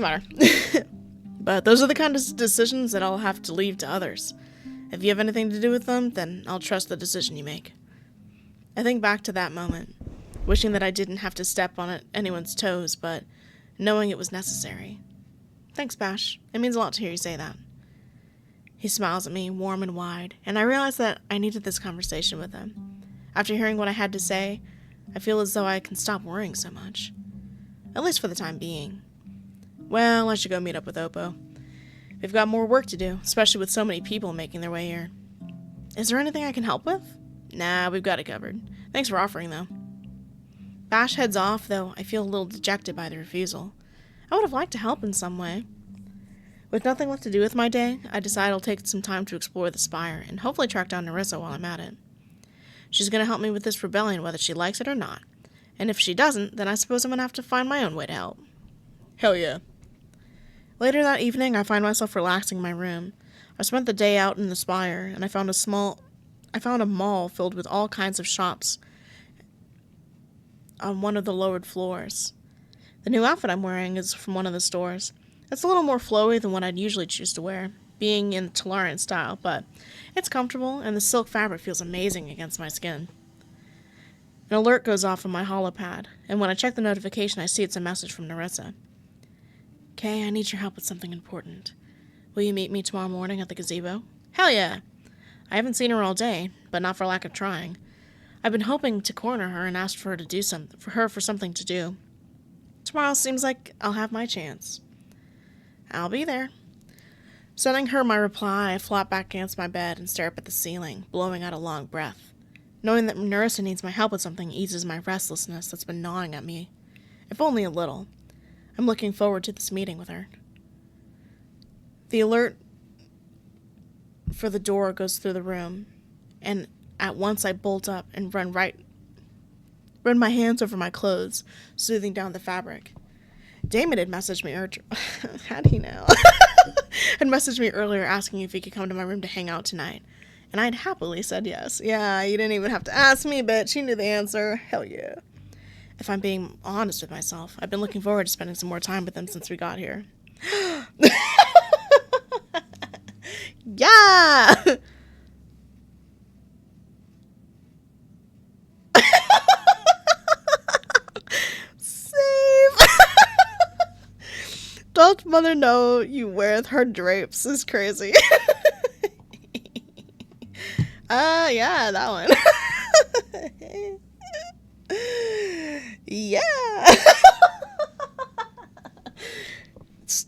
A: matter. But those are the kind of decisions that I'll have to leave to others. If you have anything to do with them, then I'll trust the decision you make. I think back to that moment, wishing that I didn't have to step on anyone's toes, but knowing it was necessary. Thanks, Bash. It means a lot to hear you say that. He smiles at me, warm and wide, and I realize that I needed this conversation with him. After hearing what I had to say, I feel as though I can stop worrying so much. At least for the time being. Well, I should go meet up with Oppo. We've got more work to do, especially with so many people making their way here. Is there anything I can help with? Nah, we've got it covered. Thanks for offering, though. Bash heads off, though I feel a little dejected by the refusal. I would have liked to help in some way. With nothing left to do with my day, I decide I'll take some time to explore the spire and hopefully track down Narissa while I'm at it. She's going to help me with this rebellion whether she likes it or not. And if she doesn't, then I suppose I'm going to have to find my own way to help. Hell yeah. Later that evening, I find myself relaxing in my room. I spent the day out in the spire, and I found a mall filled with all kinds of shops on one of the lowered floors. The new outfit I'm wearing is from one of the stores. It's a little more flowy than what I'd usually choose to wear, being in Tolarian style, but it's comfortable, and the silk fabric feels amazing against my skin. An alert goes off on my holopad, and when I check the notification, I see it's a message from Nerissa. Kay, I need your help with something important. Will you meet me tomorrow morning at the gazebo? Hell yeah! I haven't seen her all day, but not for lack of trying. I've been hoping to corner her and ask for her to do something to do. Tomorrow seems like I'll have my chance. I'll be there. Sending her my reply, I flop back against my bed and stare up at the ceiling, blowing out a long breath. Knowing that Nerissa needs my help with something eases my restlessness that's been gnawing at me, if only a little. I'm looking forward to this meeting with her. The alert for the door goes through the room, and at once I bolt up and run my hands over my clothes, smoothing down the fabric. Damon had messaged me how'd he know? Had messaged me earlier asking if he could come to my room to hang out tonight, and I'd happily said yes. Yeah, you didn't even have to ask me, bitch. You knew the answer. Hell yeah. If I'm being honest with myself, I've been looking forward to spending some more time with him since we got here. Yeah! Save! Don't mother know you weareth her drapes is crazy. Yeah, that one. Yeah.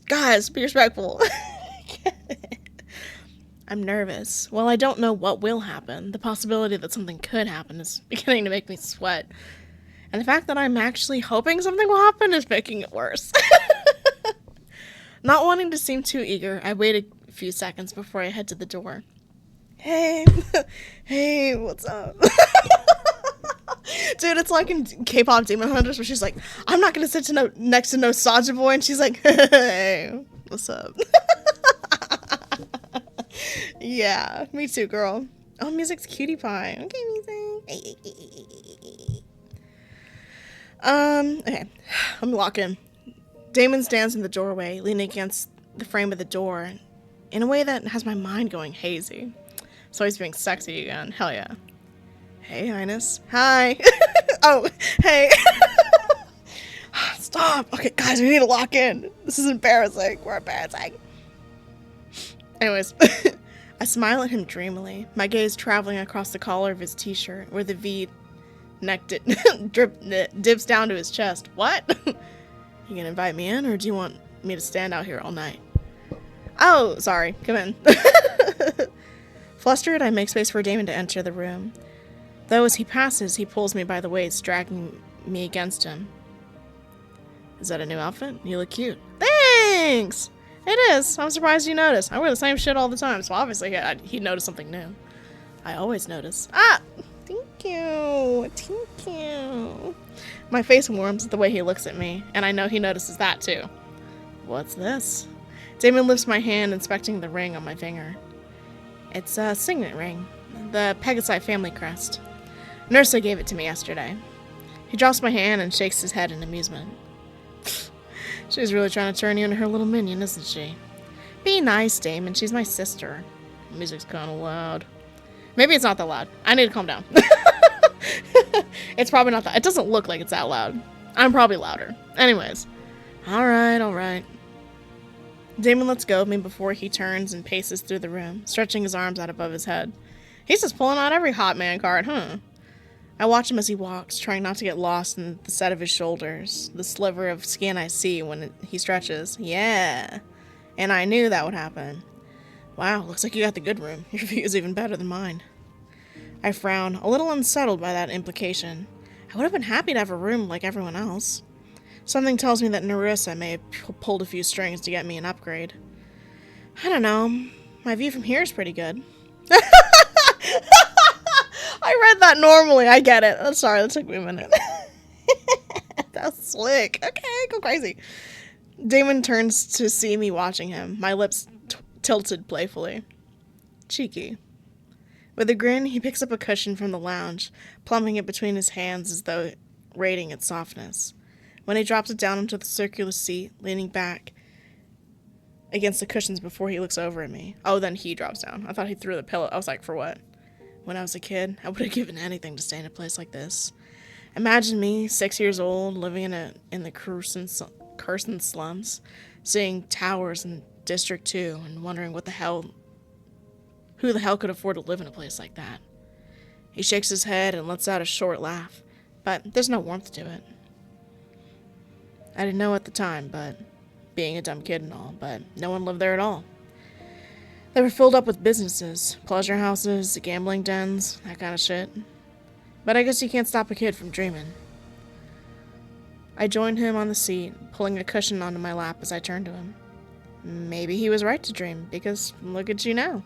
A: Guys, be respectful. I'm nervous. Well, I don't know what will happen. The possibility that something could happen is beginning to make me sweat. And the fact that I'm actually hoping something will happen is making it worse. Not wanting to seem too eager, I wait a few seconds before I head to the door. Hey, what's up? Dude, it's like in K-pop Demon Hunters where she's like, I'm not gonna sit next to no Saja boy, and she's like, hey, what's up? Yeah, me too, girl. Oh, music's cutie pie. Okay, music. Okay, let me walk in. Damon stands in the doorway, leaning against the frame of the door, in a way that has my mind going hazy. So he's being sexy again. Hell yeah. Hey, Highness. Hi. Oh, hey. Stop. Okay, guys, we need to lock in. This is embarrassing. We're embarrassing. Anyways, I smile at him dreamily, my gaze traveling across the collar of his t-shirt, where the V-neck dips down to his chest. What? You gonna invite me in, or do you want me to stand out here all night? Oh, sorry. Come in. Flustered, I make space for Damon to enter the room. Though as he passes, he pulls me by the waist, dragging me against him. Is that a new outfit? You look cute. Thanks! It is. I'm surprised you noticed. I wear the same shit all the time, so obviously he noticed something new. I always notice. Ah! Thank you. Thank you. My face warms at the way he looks at me, and I know he notices that too. What's this? Damon lifts my hand, inspecting the ring on my finger. It's a signet ring, the Pegasi family crest. Nerissa gave it to me yesterday. He drops my hand and shakes his head in amusement. She's really trying to turn you into her little minion, isn't she? Be nice, Damon. She's my sister. The music's kind of loud. Maybe it's not that loud. I need to calm down. It's probably not that. It doesn't look like it's that loud. I'm probably louder. Anyways. Alright. Damon lets go of me before he turns and paces through the room, stretching his arms out above his head. He's just pulling out every hot man card, huh? I watch him as he walks, trying not to get lost in the set of his shoulders, the sliver of skin I see when he stretches. Yeah. And I knew that would happen. Wow, looks like you got the good room. Your view is even better than mine. I frown, a little unsettled by that implication. I would have been happy to have a room like everyone else. Something tells me that Nerissa may have pulled a few strings to get me an upgrade. I don't know. My view from here is pretty good. I read that normally. I get it. I'm sorry, that took me a minute. That's slick. Okay, go crazy. Damon turns to see me watching him, my lips tilted playfully. Cheeky. With a grin, he picks up a cushion from the lounge, plumbing it between his hands as though rating its softness. When he drops it down onto the circular seat, leaning back against the cushions before he looks over at me. Oh, then he drops down. I thought he threw the pillow. I was like, for what? When I was a kid, I would have given anything to stay in a place like this. Imagine me, 6 years old, living in the Carson slums, seeing towers in District 2 and wondering who the hell could afford to live in a place like that. He shakes his head and lets out a short laugh, but there's no warmth to it. I didn't know at the time, but being a dumb kid and all, but no one lived there at all. They were filled up with businesses, pleasure houses, gambling dens, that kind of shit. But I guess you can't stop a kid from dreaming. I joined him on the seat, pulling a cushion onto my lap as I turned to him. Maybe he was right to dream, because look at you now.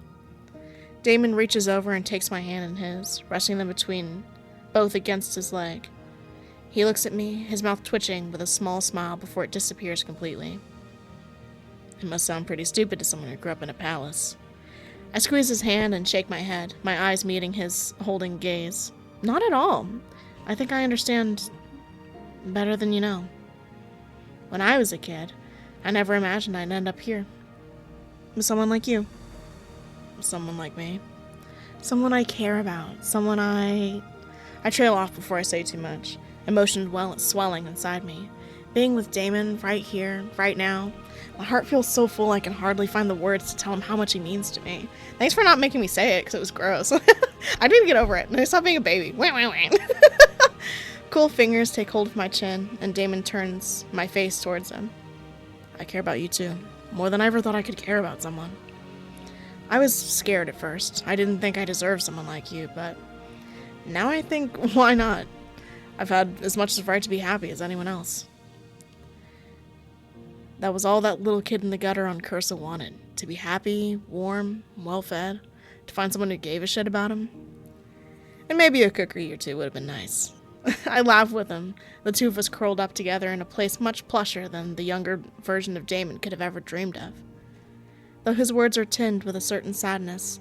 A: Damon reaches over and takes my hand in his, resting them between both against his leg. He looks at me, his mouth twitching with a small smile before it disappears completely. It must sound pretty stupid to someone who grew up in a palace. I squeeze his hand and shake my head, my eyes meeting his holding gaze. Not at all. I think I understand better than you know. When I was a kid, I never imagined I'd end up here. With someone like you. With someone like me. Someone I care about. Someone I trail off before I say too much. Emotions swelling inside me. Being with Damon right here, right now. My heart feels so full I can hardly find the words to tell him how much he means to me. Thanks for not making me say it, because it was gross. I didn't get over it. I stopped being a baby. Wah, wah, wah. Cool fingers take hold of my chin, and Damon turns my face towards him. I care about you too. More than I ever thought I could care about someone. I was scared at first. I didn't think I deserved someone like you, but now I think, why not? I've had as much of a right to be happy as anyone else. That was all that little kid in the gutter on Cursa wanted. To be happy, warm, well-fed. To find someone who gave a shit about him. And maybe a cookery or two would have been nice. I laughed with him, the two of us curled up together in a place much plusher than the younger version of Damon could have ever dreamed of. Though his words are tinged with a certain sadness,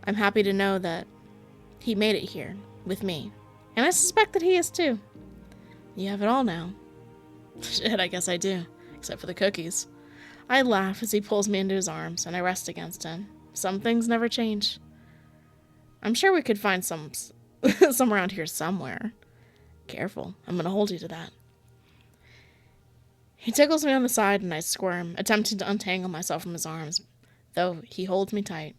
A: I'm happy to know that he made it here, with me. And I suspect that he is too. You have it all now. Shit, I guess I do. Except for the cookies. I laugh as he pulls me into his arms, and I rest against him. Some things never change. I'm sure we could find some around here somewhere. Careful, I'm gonna hold you to that. He tickles me on the side, and I squirm, attempting to untangle myself from his arms, though he holds me tight.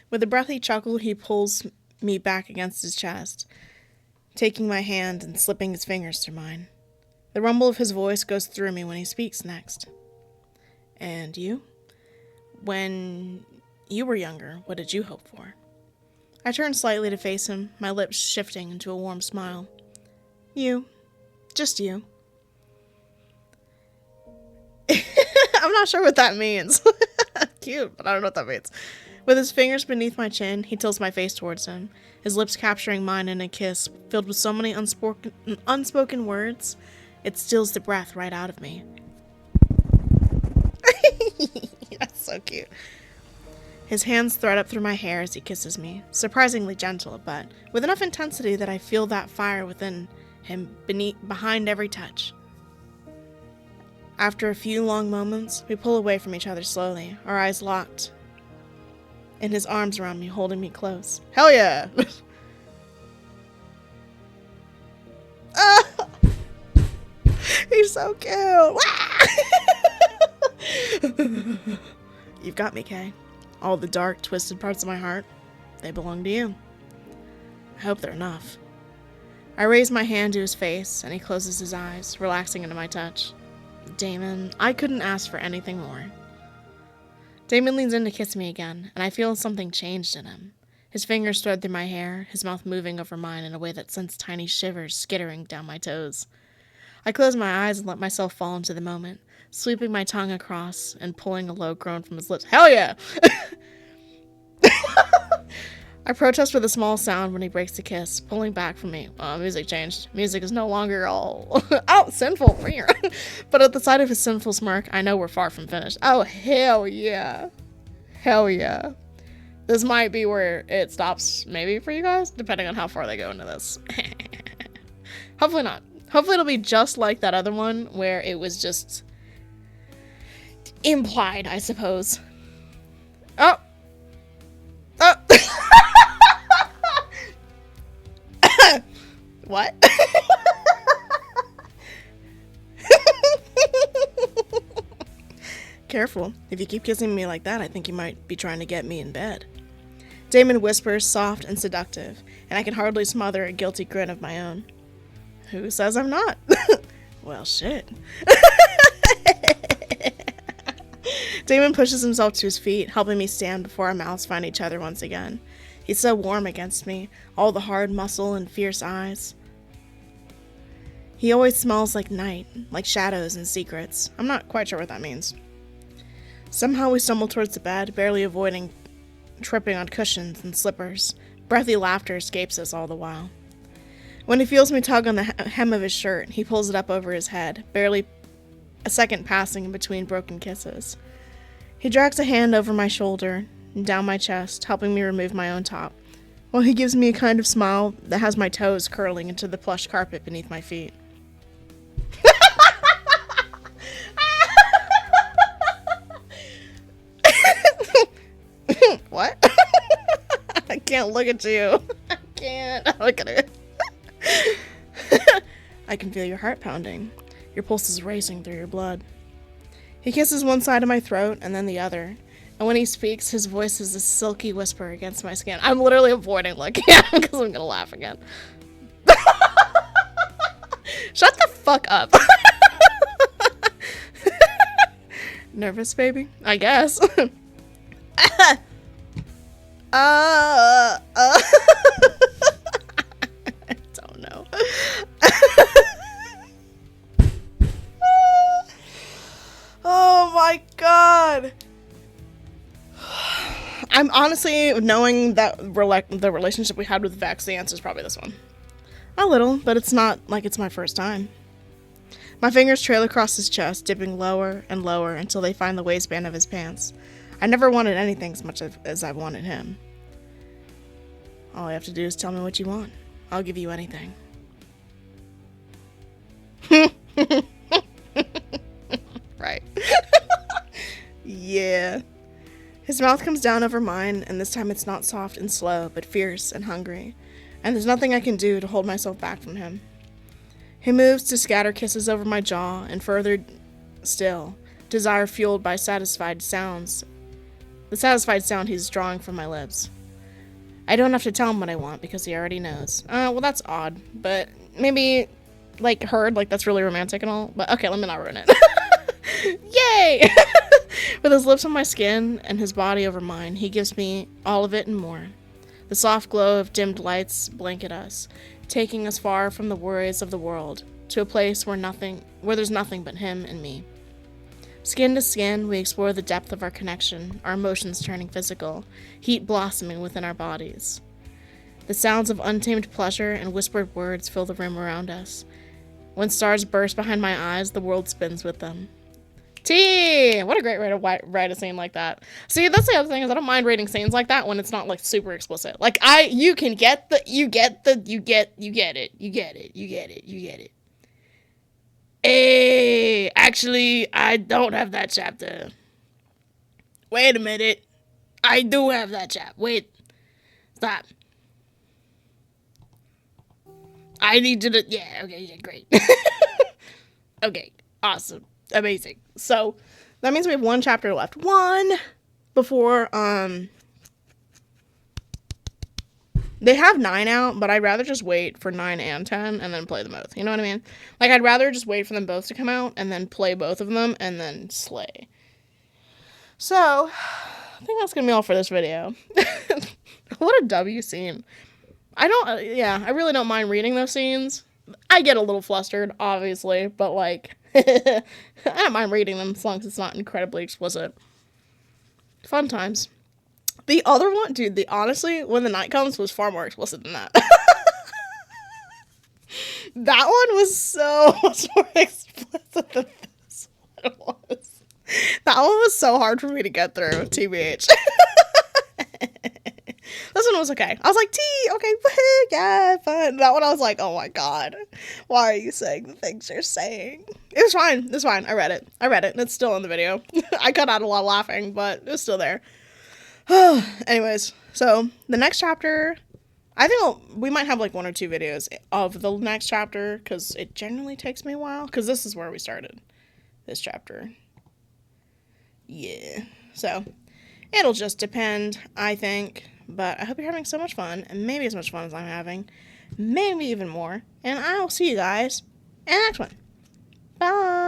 A: With a breathy chuckle, he pulls me back against his chest, taking my hand and slipping his fingers through mine. The rumble of his voice goes through me when he speaks next. And you? When you were younger, what did you hope for? I turn slightly to face him, my lips shifting into a warm smile. You. Just you. I'm not sure what that means. Cute, but I don't know what that means. With his fingers beneath my chin, he tilts my face towards him, his lips capturing mine in a kiss filled with so many unspoken words. It steals the breath right out of me. That's so cute. His hands thread up through my hair as he kisses me, surprisingly gentle, but with enough intensity that I feel that fire within him behind every touch. After a few long moments, we pull away from each other slowly, our eyes locked, and his arms around me, holding me close. Hell yeah! He's so cute! You've got me, Kay. All the dark, twisted parts of my heart, they belong to you. I hope they're enough. I raise my hand to his face, and he closes his eyes, relaxing into my touch. Damon, I couldn't ask for anything more. Damon leans in to kiss me again, and I feel something changed in him. His fingers thread through my hair, his mouth moving over mine in a way that sends tiny shivers skittering down my toes. I close my eyes and let myself fall into the moment, sweeping my tongue across and pulling a low groan from his lips. Hell yeah! I protest with a small sound when he breaks the kiss, pulling back from me. Music changed. Music is no longer all sinful. But at the sight of his sinful smirk, I know we're far from finished. Oh, hell yeah. Hell yeah. This might be where it stops, maybe, for you guys, depending on how far they go into this. Hopefully not. Hopefully it'll be just like that other one, where it was just implied, I suppose. Oh! Oh! What? Careful. If you keep kissing me like that, I think you might be trying to get me in bed. Damon whispers, soft and seductive, and I can hardly smother a guilty grin of my own. Who says I'm not? Well, shit. Damon pushes himself to his feet, helping me stand before our mouths find each other once again. He's so warm against me, all the hard muscle and fierce eyes. He always smells like night, like shadows and secrets. I'm not quite sure what that means. Somehow we stumble towards the bed, barely avoiding tripping on cushions and slippers. Breathy laughter escapes us all the while. When he feels me tug on the hem of his shirt, he pulls it up over his head, barely a second passing in between broken kisses. He drags a hand over my shoulder and down my chest, helping me remove my own top, while he gives me a kind of smile that has my toes curling into the plush carpet beneath my feet. What? I can't look at you. I can't look at it. I can feel your heart pounding. Your pulse is racing through your blood. He kisses one side of my throat and then the other. And when he speaks, his voice is a silky whisper against my skin. I'm literally avoiding looking at him because I'm going to laugh again. Shut the fuck up. Nervous, baby? I guess. I don't know. Oh my god. I'm honestly, knowing that the relationship we had with Vex, the answer is probably this one. A little, but it's not like it's my first time. My fingers trail across his chest, dipping lower and lower until they find the waistband of his pants. I never wanted anything as much as I wanted him. All you have to do is tell me what you want. I'll give you anything. Right. Yeah. His mouth comes down over mine, and this time it's not soft and slow, but fierce and hungry. And there's nothing I can do to hold myself back from him. He moves to scatter kisses over my jaw, and further still, desire fueled by satisfied sounds. The satisfied sound he's drawing from my lips. I don't have to tell him what I want because he already knows. Well, that's odd, but maybe, like, heard, like, that's really romantic and all. But okay, let me not ruin it. Yay! With his lips on my skin and his body over mine, he gives me all of it and more. The soft glow of dimmed lights blanket us, taking us far from the worries of the world, to a place where there's nothing but him and me. Skin to skin, we explore the depth of our connection, our emotions turning physical, heat blossoming within our bodies. The sounds of untamed pleasure and whispered words fill the room around us. When stars burst behind my eyes, the world spins with them. T! What a great way to write a scene like that. See, that's the other thing, is I don't mind reading scenes like that when it's not, like, super explicit. Like, you get it. Hey, actually, I don't have that chapter. Wait a minute. I do have that chapter. Wait. Stop. I need you to, yeah, okay, yeah, great. Okay, awesome. Amazing. So, that means we have one chapter left. One before, they have 9 out, but I'd rather just wait for 9 and 10 and then play them both. You know what I mean? Like, I'd rather just wait for them both to come out and then play both of them and then slay. So, I think that's gonna be all for this video. What a W scene. I really don't mind reading those scenes. I get a little flustered, obviously, but, like, I don't mind reading them as long as it's not incredibly explicit. Fun times. The other one, dude, honestly, When the Night Comes was far more explicit than that. That one was so much more explicit than this one was. That one was so hard for me to get through, TBH. This one was okay. I was like, T, okay, yeah, fun. That one I was like, oh my god. Why are you saying the things you're saying? It was fine. It was fine. I read it. And it's still in the video. I cut out a lot of laughing, but it was still there. Anyways, so the next chapter, I think we might have like 1 or 2 videos of the next chapter, because it generally takes me a while, because this is where we started. This chapter. Yeah. So, it'll just depend, I think. But I hope you're having so much fun, and maybe as much fun as I'm having. Maybe even more. And I will see you guys in the next one. Bye!